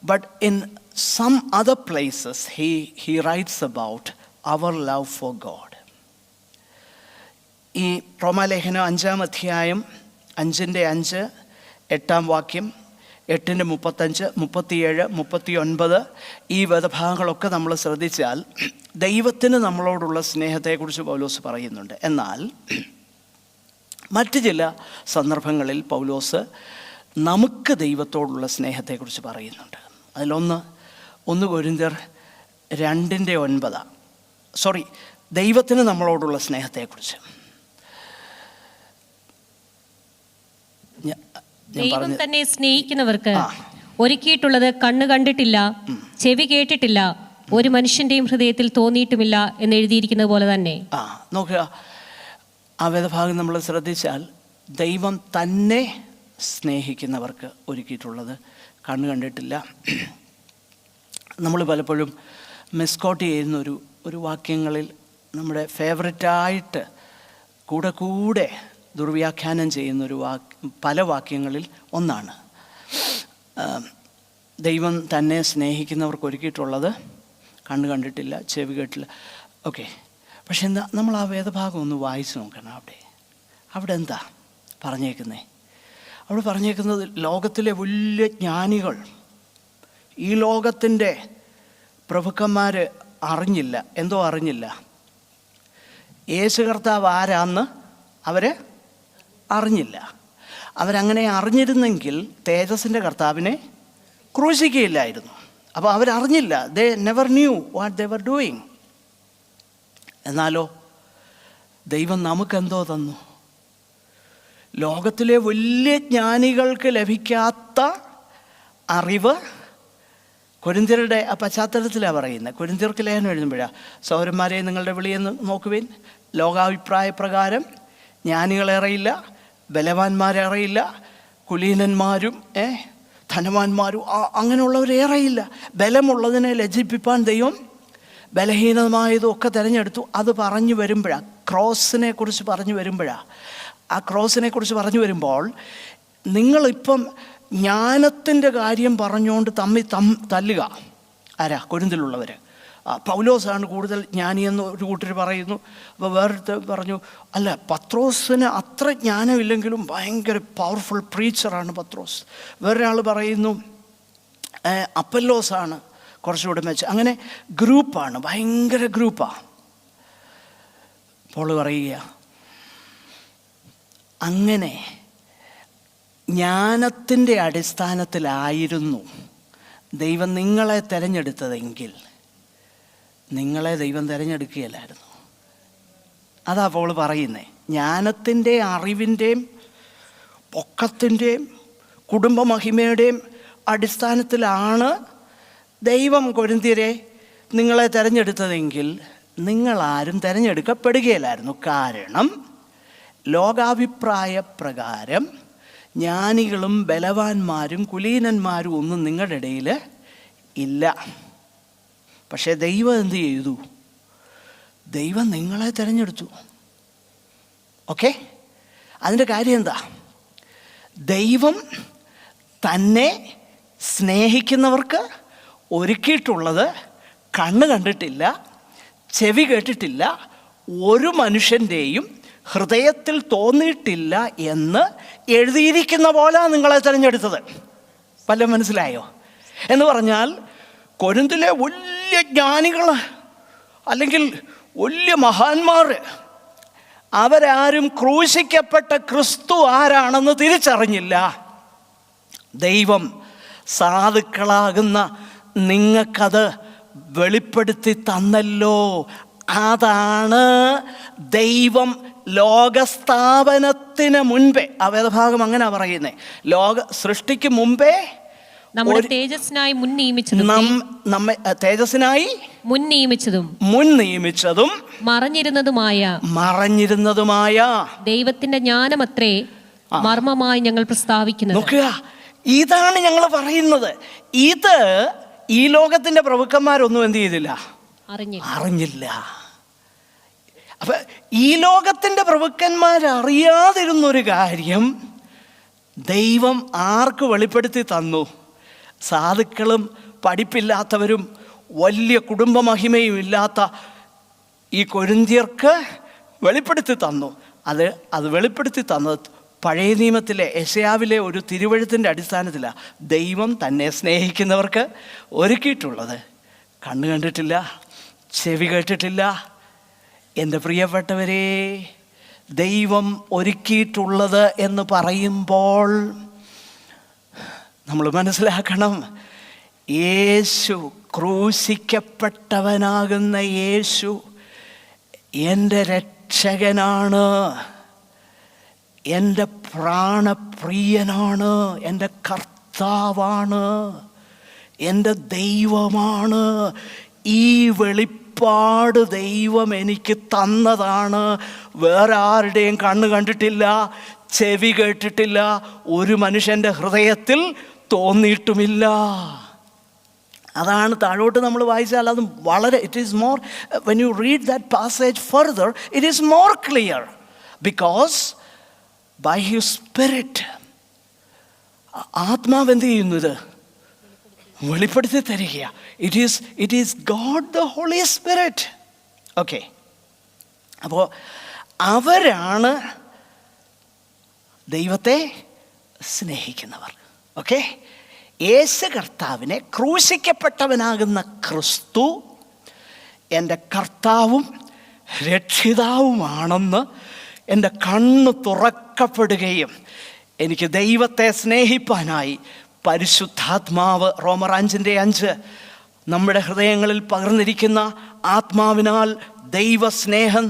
But in some other places, he writes about our love for God. ഈ റോമാലേഖനം 5-ാം അധ്യായം 5:5, 8-ാം വാക്യം, 8-35, 37, 39 ഈ വേദഭാഗങ്ങളൊക്കെ നമ്മൾ ശ്രദ്ധിച്ചാൽ ദൈവത്തിന് നമ്മളോടുള്ള സ്നേഹത്തെക്കുറിച്ച് പൗലോസ് പറയുന്നുണ്ട്. എന്നാൽ മറ്റ് ചില സന്ദർഭങ്ങളിൽ പൗലോസ് നമുക്ക് ദൈവത്തോടുള്ള സ്നേഹത്തെക്കുറിച്ച് പറയുന്നുണ്ട്. അതിലൊന്ന് 1 കൊരിന്ത്യർ 2:9. ദൈവത്തിന് നമ്മളോടുള്ള സ്നേഹത്തെക്കുറിച്ച് ദൈവം തന്നെ സ്നേഹിക്കുന്നവർക്ക് ഒരുക്കിയിട്ടുള്ളത് കണ്ണ് കണ്ടിട്ടില്ല, ചെവി കേട്ടിട്ടില്ല, ഒരു മനുഷ്യന്റെയും ഹൃദയത്തിൽ തോന്നിയിട്ടുമില്ല എന്ന് എഴുതിയിരിക്കുന്നത് പോലെ തന്നെ. നോക്കുക, ആ വേദഭാഗം നമ്മൾ ശ്രദ്ധിച്ചാൽ ദൈവം തന്നെ സ്നേഹിക്കുന്നവർക്ക് ഒരുക്കിയിട്ടുള്ളത് കണ്ണ് കണ്ടിട്ടില്ല. നമ്മൾ പലപ്പോഴും മിസ്കോട്ട് ചെയ്യുന്ന ഒരു വാക്യങ്ങളിൽ നമ്മുടെ ഫേവററ്റായിട്ട് കൂടെ ദുർവ്യാഖ്യാനം ചെയ്യുന്നൊരു പല വാക്യങ്ങളിൽ ഒന്നാണ് ദൈവം തന്നെ സ്നേഹിക്കുന്നവർക്ക് ഒരുക്കിയിട്ടുള്ളത് കണ്ണ് കണ്ടിട്ടില്ല, ചെവി കേട്ടില്ല. ഓക്കെ, പക്ഷെ എന്താ നമ്മൾ ആ വേദഭാഗം ഒന്ന് വായിച്ച് നോക്കണം. അവിടെ എന്താ പറഞ്ഞേക്കുന്നത്? അവിടെ പറഞ്ഞേക്കുന്നത് ലോകത്തിലെ വലിയ ജ്ഞാനികൾ, ഈ ലോകത്തിൻ്റെ പ്രഭുക്കന്മാർ അറിഞ്ഞില്ല. യേശു കർത്താവ് ആരാന്ന് അവരെ അറിഞ്ഞില്ല. അവരങ്ങനെ അറിഞ്ഞിരുന്നെങ്കിൽ തേജസ്സിൻ്റെ കർത്താവിനെ ക്രൂശിക്കുകയില്ലായിരുന്നു. അപ്പോൾ അവരറിഞ്ഞില്ല. They never knew what they were doing. എന്നാലോ ദൈവം നമുക്കെന്തോ തന്നു? ലോകത്തിലെ വലിയ ജ്ഞാനികൾക്ക് ലഭിക്കാത്ത അറിവ് കൊരിന്ത്യരുടെ ആ പശ്ചാത്തലത്തിലാണ് പറയുന്നത്. കൊരിന്ത്യർക്ക് ലേഖനം എഴുതുമ്പോഴാണ്, സഹോദരന്മാരെ നിങ്ങളുടെ വിളിയെന്ന് നോക്കുവിൻ, ലോകാഭിപ്രായ പ്രകാരം ജ്ഞാനികളേറെയില്ല, ബലവാന്മാരേറെയില്ല, കുലീനന്മാരും ധനവാന്മാരും അങ്ങനെയുള്ളവരേറെയില്ല. ബലമുള്ളതിനെ ലജ്ജിപ്പിപ്പാൻ ദൈവം ബലഹീനമായതും ഒക്കെ തിരഞ്ഞെടുത്തു. അത് പറഞ്ഞു വരുമ്പോഴാണ്, ക്രോസിനെ കുറിച്ച് പറഞ്ഞു വരുമ്പോൾ നിങ്ങളിപ്പം ജ്ഞാനത്തിൻ്റെ കാര്യം പറഞ്ഞുകൊണ്ട് തല്ലുക. ആരാ? കൊരിന്തിലുള്ളവർ. പൗലോസാണ് കൂടുതൽ ജ്ഞാനിയെന്ന് ഒരു കൂട്ടർ പറയുന്നു. അപ്പോൾ വേറൊരുത്തർ പറഞ്ഞു, അല്ല, പത്രോസിന് അത്ര ജ്ഞാനമില്ലെങ്കിലും ഭയങ്കര പവർഫുൾ പ്രീച്ചറാണ് പത്രോസ്. വേറൊരാൾ പറയുന്നു അപ്പല്ലോസാണ് കുറച്ചുകൂടെ മെച്ചം. അങ്ങനെ ഗ്രൂപ്പാണ്, ഭയങ്കര ഗ്രൂപ്പാണ്. പോൾ പറയുക, അങ്ങനെ ജ്ഞാനത്തിൻ്റെ അടിസ്ഥാനത്തിലായിരുന്നു ദൈവം നിങ്ങളെ തിരഞ്ഞെടുത്തതെങ്കിൽ നിങ്ങളെ ദൈവം തിരഞ്ഞെടുക്കുകയില്ലായിരുന്നു. അതാ പോൾ പറയുന്നത്. ജ്ഞാനത്തിൻ്റെ, അറിവിൻ്റെയും പൊക്കത്തിൻ്റെയും കുടുംബമഹിമയുടെയും അടിസ്ഥാനത്തിലാണ് ദൈവം കൊരിന്ത്യരെ നിങ്ങളെ തിരഞ്ഞെടുത്തതെങ്കിൽ നിങ്ങളാരും തിരഞ്ഞെടുക്കപ്പെടുകയില്ലായിരുന്നു. കാരണം ലോകാഭിപ്രായ പ്രകാരം ജ്ഞാനികളും ബലവാന്മാരും കുലീനന്മാരും ഒന്നും നിങ്ങളുടെ ഇടയിൽ ഇല്ല. പക്ഷേ ദൈവം എന്ത് ചെയ്തു? ദൈവം നിങ്ങളെ തിരഞ്ഞെടുത്തു. ഓക്കെ, അതിൻ്റെ കാര്യം എന്താ? ദൈവം തന്നെ സ്നേഹിക്കുന്നവർക്ക് ഒരുക്കിയിട്ടുള്ളത് കണ്ണ് കണ്ടിട്ടില്ല, ചെവി കേട്ടിട്ടില്ല, ഒരു മനുഷ്യൻ്റെയും ഹൃദയത്തിൽ തോന്നിയിട്ടില്ല എന്ന് എഴുതിയിരിക്കുന്ന പോലെ നിങ്ങളെ തിരഞ്ഞെടുത്തത്. വല്ലതും മനസ്സിലായോ? എന്ന് പറഞ്ഞാൽ കൊരിന്തിലെ വലിയ ജ്ഞാനികൾ അല്ലെങ്കിൽ വലിയ മഹാന്മാർ അവരാരും ക്രൂശിക്കപ്പെട്ട ക്രിസ്തു ആരാണെന്ന് തിരിച്ചറിഞ്ഞില്ല. ദൈവം സാധുക്കളാകുന്ന നിങ്ങൾക്കത് വെളിപ്പെടുത്തി തന്നല്ലോ. അതാണ് ദൈവം ലോകസ്ഥാപനത്തിന് മുൻപേ, ആ വേദഭാഗം അങ്ങനെ പറയുന്നേ, ലോക സൃഷ്ടിക്ക് മുമ്പേ നമ്മുടെ തേജസ്സിനായി മുൻ നിയമിച്ചതും നമ്മെ തേജസ്സിനായി മുൻ നിയമിച്ചതും മറഞ്ഞിരുന്നതുമായ ദൈവത്തിന്റെ ജ്ഞാനമത്രേ മർമ്മമായി ഞങ്ങൾ പ്രസ്താവിക്കുന്നത്. നോക്കുക, ഇതാണ് ഞങ്ങൾ പറയുന്നത്. ഇത് ഈ ലോകത്തിന്റെ പ്രഭുക്കന്മാരൊന്നും എന്ത് ചെയ്തില്ല, അറിഞ്ഞില്ല. അപ്പൊ ഈ ലോകത്തിന്റെ പ്രഭുക്കന്മാരറിയാതിരുന്നൊരു കാര്യം ദൈവം ആർക്ക് വെളിപ്പെടുത്തി തന്നു? സാധുക്കളും പഠിപ്പില്ലാത്തവരും വലിയ കുടുംബമഹിമയും ഇല്ലാത്ത ഈ കൊരിന്ത്യർക്ക് വെളിപ്പെടുത്തി തന്നു. അത് വെളിപ്പെടുത്തി തന്നത് പഴയ നിയമത്തിലെ യെശയ്യാവിലെ ഒരു തിരുവെഴുത്തിൻ്റെ അടിസ്ഥാനത്തിലാണ്. ദൈവം തന്നെ സ്നേഹിക്കുന്നവർക്ക് ഒരുക്കിയിട്ടുള്ളത് കണ്ണ് കണ്ടിട്ടില്ല, ചെവി കേട്ടിട്ടില്ല. എൻ്റെ പ്രിയപ്പെട്ടവരെ, ദൈവം ഒരുക്കിയിട്ടുള്ളത് എന്ന് പറയുമ്പോൾ നമ്മൾ മനസ്സിലാക്കണം, യേശു, ക്രൂശിക്കപ്പെട്ടവനാകുന്ന യേശു എൻ്റെ രക്ഷകനാണ്, എൻ്റെ പ്രാണപ്രിയനാണ്, എൻ്റെ കർത്താവാണ്, എൻ്റെ ദൈവമാണ്. ഈ വെളിപ്പാട് ദൈവം എനിക്ക് തന്നതാണ്. വേറെ ആരുടെയും കണ്ണ് കണ്ടിട്ടില്ല, ചെവി കേട്ടിട്ടില്ല, ഒരു മനുഷ്യൻ്റെ ഹൃദയത്തിൽ തോന്നിയിട്ടുമില്ല. അതാണ് താഴോട്ട് നമ്മൾ വായിച്ചാൽ അത് വളരെ, it is more, when you read that passage further, it is more clear. Because by his spirit, ആത്മാവ് എന്ത് ചെയ്യുന്നത്? വെളിപ്പെടുത്തി തരിക. It is God the Holy Spirit. Okay, അപ്പോൾ അവരാണ് ദൈവത്തെ സ്നേഹിക്കുന്നവർ. ഓക്കെ, യേശു കർത്താവിനെ, ക്രൂശിക്കപ്പെട്ടവനാകുന്ന ക്രിസ്തു എൻ്റെ കർത്താവും രക്ഷിതാവുമാണെന്ന് എൻ്റെ കണ്ണ് തുറക്കപ്പെടുകയും എനിക്ക് ദൈവത്തെ സ്നേഹിപ്പാനായി പരിശുദ്ധാത്മാവ്, റോമർ 5:5, നമ്മുടെ ഹൃദയങ്ങളിൽ പകർന്നിരിക്കുന്ന ആത്മാവിനാൽ ദൈവസ്നേഹം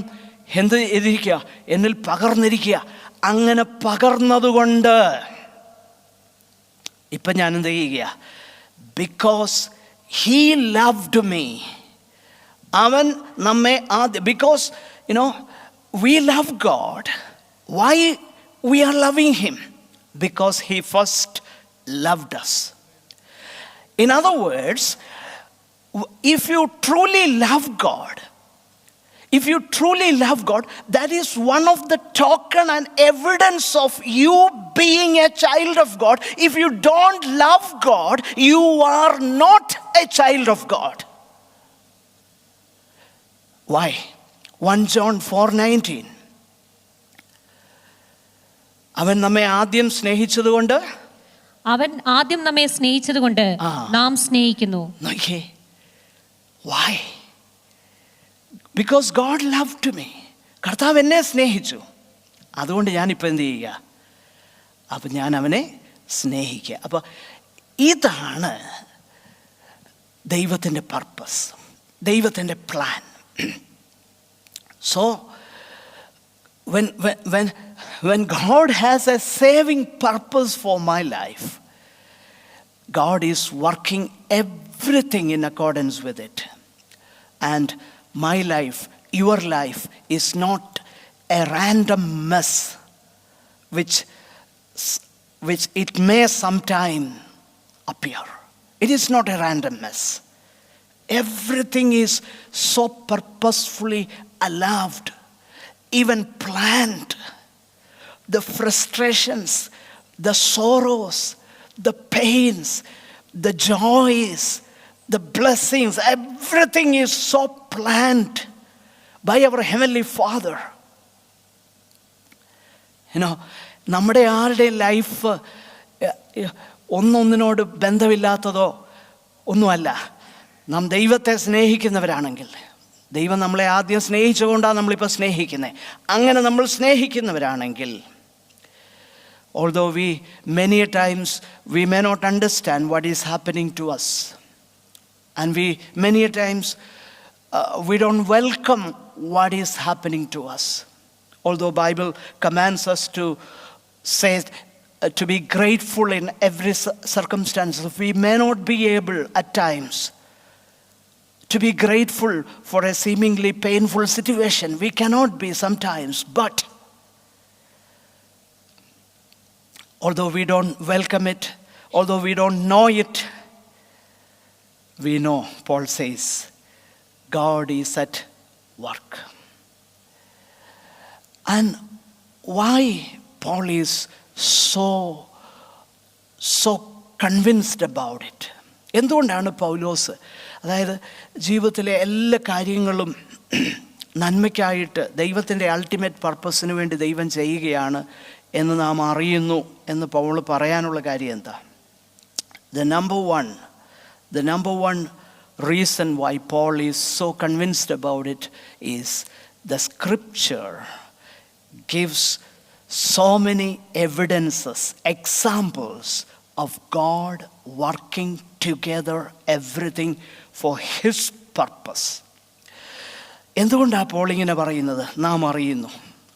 എന്ത് ചെയ്തിരിക്കുക? എന്നിൽ പകർന്നിരിക്കുക. അങ്ങനെ പകർന്നതുകൊണ്ട് ഇപ്പം ഞാൻ എന്ത് ചെയ്യുക? ബിക്കോസ് ഹീ ലവ്ഡ് മീ, അവൻ നമ്മെ because we love God. Why we are loving him? Because he first loved us. In other words, if you truly love God, that is one of the token and evidence of you being a child of God. If you don't love God, you are not a child of God. Why? 1 John 4:19, അവൻ നമ്മെ ആദ്യം സ്നേഹിച്ചതുകൊണ്ട് നാം സ്നേഹിക്കുന്നു. Why? Because God loved me. കർത്താവ് എന്നെ സ്നേഹിച്ചു, അതുകൊണ്ട് ഞാനിപ്പോൾ എന്ത് ചെയ്യുക? അപ്പം ഞാൻ അവനെ സ്നേഹിക്കുക. അപ്പോൾ ഇതാണ് ദൈവത്തിൻ്റെ പർപ്പസ്, ദൈവത്തിൻ്റെ plan. So when God has a saving purpose for my life, God is working everything in accordance with it. And my life, your life is not a random mess which it may sometime appear. It is not a random mess. Everything is so purposefully allowed, even planned. The frustrations, the sorrows, the pains, the joys, the blessings, everything is so planned by our Heavenly Father. നമ്മുടെ ആരുടെ life ഒന്നൊന്നിനോട് ബന്ധമില്ലാത്തതോ ഒന്നുമല്ല. നാം ദൈവത്തെ സ്നേഹിക്കുന്നവരാണെങ്കിൽ, ദൈവം നമ്മളെ ആദ്യം സ്നേഹിച്ചുകൊണ്ടാണ് നമ്മളിപ്പോൾ സ്നേഹിക്കുന്നത്. അങ്ങനെ നമ്മൾ സ്നേഹിക്കുന്നവരാണെങ്കിൽ, although many times we may not understand what is happening to us, And many a times, we don't welcome what is happening to us. Although Bible commands us to say, to be grateful in every circumstance, we may not be able at times to be grateful for a seemingly painful situation. We cannot be sometimes, but although we don't welcome it, although we don't know it, we know, Paul says, God is at work. And why Paul is so convinced about it? എന്തുകൊണ്ടാണ് പൗലോസ്, അതായത് ജീവിതത്തിലെ എല്ലാ കാര്യങ്ങളും നന്മയ്ക്കായിട്ട് ദൈവത്തിൻ്റെ ultimate പർപ്പസിന് വേണ്ടി ദൈവം ചെയ്യുകയാണ് എന്ന് നാം അറിയുന്നു എന്ന് പൗൾ പറയാനുള്ള കാര്യം എന്താ? The number one reason why Paul is so convinced about it is the scripture gives so many evidences, examples of God working together everything for his purpose. എന്തുകൊണ്ടാണ് പോൾ ഇങ്ങനെ പറയുന്നത്? നാം അറിയുന്നു.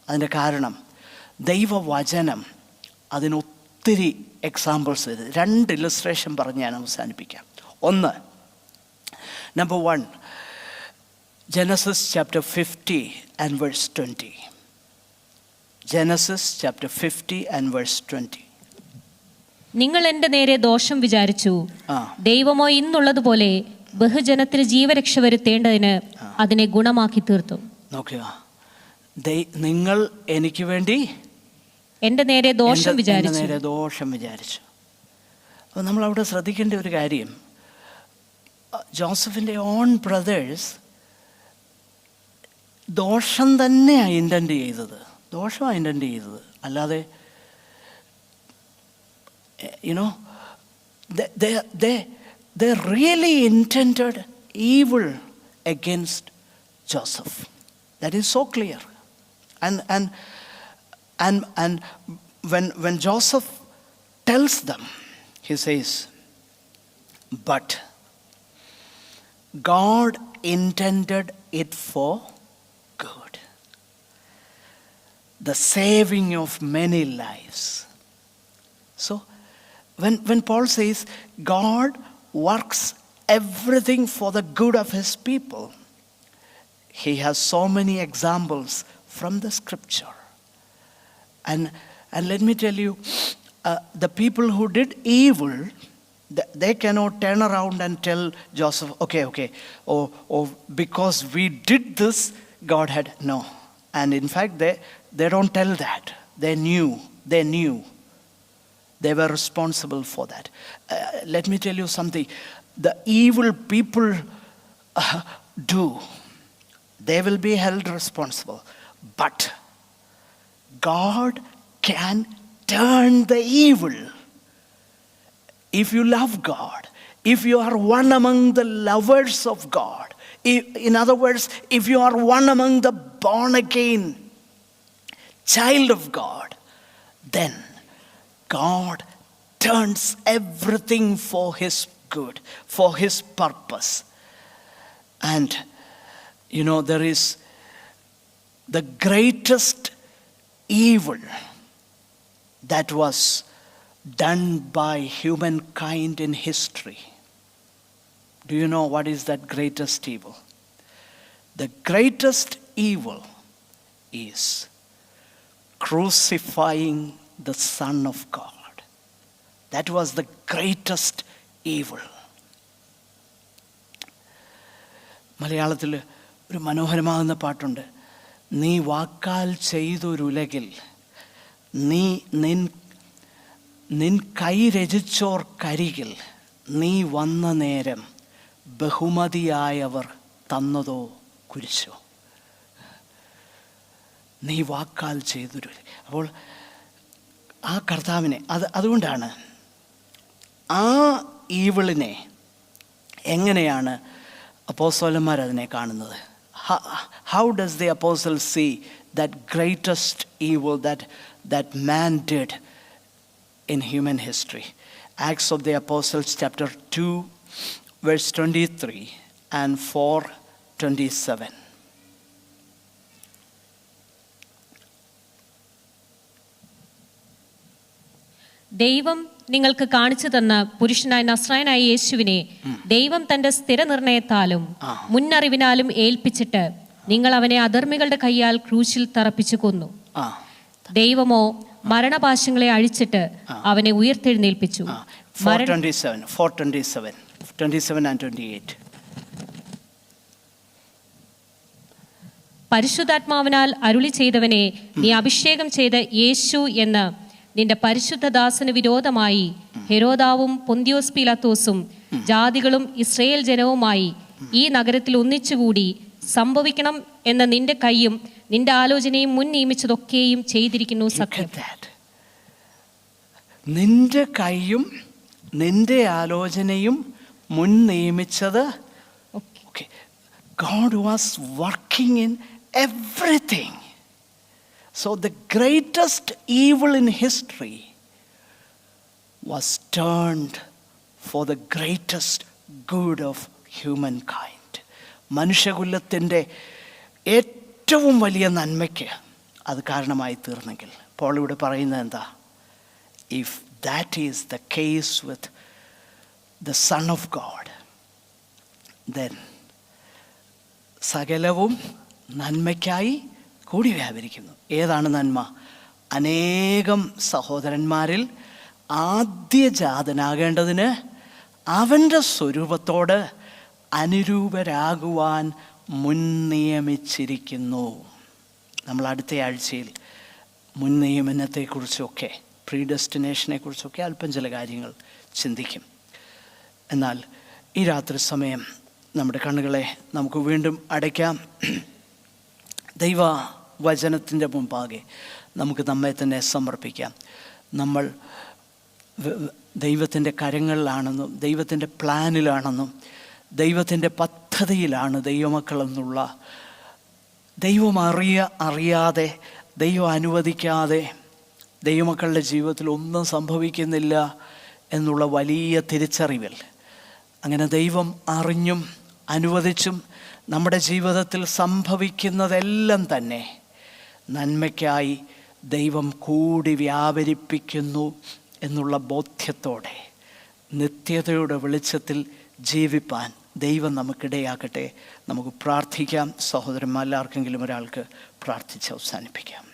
അതിൻ്റെ കാരണം ദൈവവചനം അതിനൊത്തിരി എക്സാമ്പിൾസ് തരും. 2 ഇല്ലസ്ട്രേഷൻ പറഞ്ഞ് ഞാൻ അവസാനിപ്പിക്കാം. ഒന്ന്, number 1, Genesis chapter 50 and verse 20. Genesis chapter 50 and verse 20. നിങ്ങൾ എൻ്റെ നേരെ ദോഷം വിചാരിച്ചു, ദൈവമോ ഇന്നുള്ളതുപോലെ ബഹുജനത്തിന് ജീവരക്ഷ വരുത്തേണ്ടതിന് അതിനെ ഗുണമാക്കി തീർത്തു. നോക്കുക, നിങ്ങൾ എനിക്ക് വേണ്ടി എൻ്റെ നേരെ ദോഷം വിചാരിച്ചു. അപ്പോൾ നമ്മൾ അവിടെ ശ്രദ്ധിക്കേണ്ട ഒരു കാര്യം, ജോസഫിൻ്റെ ഓൺ ബ്രദേഴ്സ് ദോഷം തന്നെയാണ് ഇൻറ്റൻറ്റ് ചെയ്തത്, ദോഷമാണ് ഇൻറ്റൻറ്റ് ചെയ്തത്. അല്ലാതെ they really intended evil against Joseph. That is so clear. And when Joseph tells them, he says, but God intended it for good, the saving of many lives. So when Paul says God works everything for the good of his people, he has so many examples from the scripture. And let me tell you, the people who did evil, they cannot turn around and tell Joseph, okay, or because we did this, God had, no. And in fact, they don't tell that. They knew. They were responsible for that. Let me tell you something. The evil people do, they will be held responsible. But God can turn the evil. If you love God, if you are one among the lovers of God, in other words, if you are one among the born again child of God, then God turns everything for his good, for his purpose. And there is the greatest evil that was done by humankind in history. Do you know what is that greatest evil? The greatest evil is crucifying the Son of God. That was the greatest evil. മലയാളത്തിൽ ഒരു മനോഹരമാകുന്ന പാട്ടുണ്ട്. നീ വാക്കാൽ ചെയ്തൊരുലകിൽ നിൻ കൈ രചിച്ചോർക്കരികിൽ നീ വന്ന നേരം ബഹുമതിയായവർ തന്നതോ കുരിശോ. നീ വാക്കാൽ ചെയ്തൊരു, അപ്പോൾ ആ കർത്താവിനെ അതുകൊണ്ടാണ് ആ ഈവിളിനെ എങ്ങനെയാണ് അപ്പോസ്തലന്മാർ അതിനെ കാണുന്നത്? How does the apostle see that greatest evil that man did in human history? Acts of the Apostles chapter 2 verse 23 and 4:27. ദൈവം നിങ്ങൾക്ക് കാണിച്ചു തന്ന പുരുഷനായ നസ്രായനായ യേശുവിനെ ദൈവം തന്റെ സ്ഥിരനിർണയത്താലും മുന്നറിവിനാലും ഏൽപ്പിച്ചിട്ട് നിങ്ങൾ അവനെ അധർമ്മികളുടെ കൈയാൽ ക്രൂശിൽ തറപ്പിച്ചു കൊന്നു. ദൈവമോ മരണപാശങ്ങളെ അഴിച്ചിട്ട് അവനെ ഉയർത്തെഴുന്നേൽപ്പിച്ചു. 4:27 and 28. പരിശുദ്ധാത്മാവിനാൽ അരുളി ചെയ്തവനെ നീ അഭിഷേകം ചെയ്ത യേശു എന്ന് നിന്റെ പരിശുദ്ധദാസന് വിരോധമായി ഹെരോദാവും പൊന്തിയോസ് പീലാത്തോസും ജാതികളും ഇസ്രയേൽ ജനവുമായി ഈ നഗരത്തിൽ ഒന്നിച്ചുകൂടി സംഭവിക്കണം എന്ന നിന്റെ കൈയും നിന്റെ ആലോചനയും മുൻ നിയമിച്ചതൊക്കെയും ചെയ്തിരിക്കുന്നു സത്യം. നിന്റെ കൈയും നിന്റെ ആലോചനയും മുൻ നിയമിച്ചത്. God was working in everything. So the greatest evil in history was turned for the greatest good of humankind. മനുഷ്യകുലത്തിൻ്റെ ഏറ്റവും വലിയ നന്മയ്ക്ക് അത് കാരണമായി തീർന്നെങ്കിൽ, പോൾ ഇവിടെ പറയുന്നത് എന്താ? If that is the case with the Son of God, then സകലവും നന്മയ്ക്കായി കൂടി വ്യാപരിക്കുന്നു. ഏതാണ് നന്മ? അനേകം സഹോദരന്മാരിൽ ആദ്യജാതനാകേണ്ടതിന് അവൻ്റെ സ്വരൂപത്തോട് അനുരൂപരാകുവാൻ മുൻ നിയമിച്ചിരിക്കുന്നു. നമ്മൾ അടുത്ത ആഴ്ചയിൽ മുൻ നിയമനത്തെക്കുറിച്ചൊക്കെ പ്രീഡെസ്റ്റിനേഷനെ കുറിച്ചൊക്കെ അല്പം ചില കാര്യങ്ങൾ ചിന്തിക്കും. എന്നാൽ ഈ രാത്രി സമയം നമ്മുടെ കണ്ണുകളെ നമുക്ക് വീണ്ടും അടയ്ക്കാം. ദൈവ വചനത്തിൻ്റെ മുമ്പാകെ നമുക്ക് നമ്മെ തന്നെ സമർപ്പിക്കാം. നമ്മൾ ദൈവത്തിൻ്റെ കരങ്ങളിലാണെന്നും ദൈവത്തിൻ്റെ പ്ലാനിലാണെന്നും ദൈവത്തിൻ്റെ പദ്ധതിയിലാണ് ദൈവമക്കളെന്നുള്ള, ദൈവം അറിയാതെ ദൈവം അനുവദിക്കാതെ ദൈവമക്കളുടെ ജീവിതത്തിൽ ഒന്നും സംഭവിക്കുന്നില്ല എന്നുള്ള വലിയ തിരിച്ചറിവിൽ, അങ്ങനെ ദൈവം അറിഞ്ഞും അനുവദിച്ചും നമ്മുടെ ജീവിതത്തിൽ സംഭവിക്കുന്നതെല്ലാം തന്നെ നന്മയ്ക്കായി ദൈവം കൂടി വ്യാപരിപ്പിക്കുന്നു എന്നുള്ള ബോധ്യത്തോടെ നിത്യതയുടെ വെളിച്ചത്തിൽ ജീവിപ്പാൻ ദൈവം നമുക്കിടയാക്കട്ടെ. നമുക്ക് പ്രാർത്ഥിക്കാം. സഹോദരന്മാർ, ആർക്കെങ്കിലും ഒരാൾക്ക് പ്രാർത്ഥിച്ച് അവസാനിപ്പിക്കാം.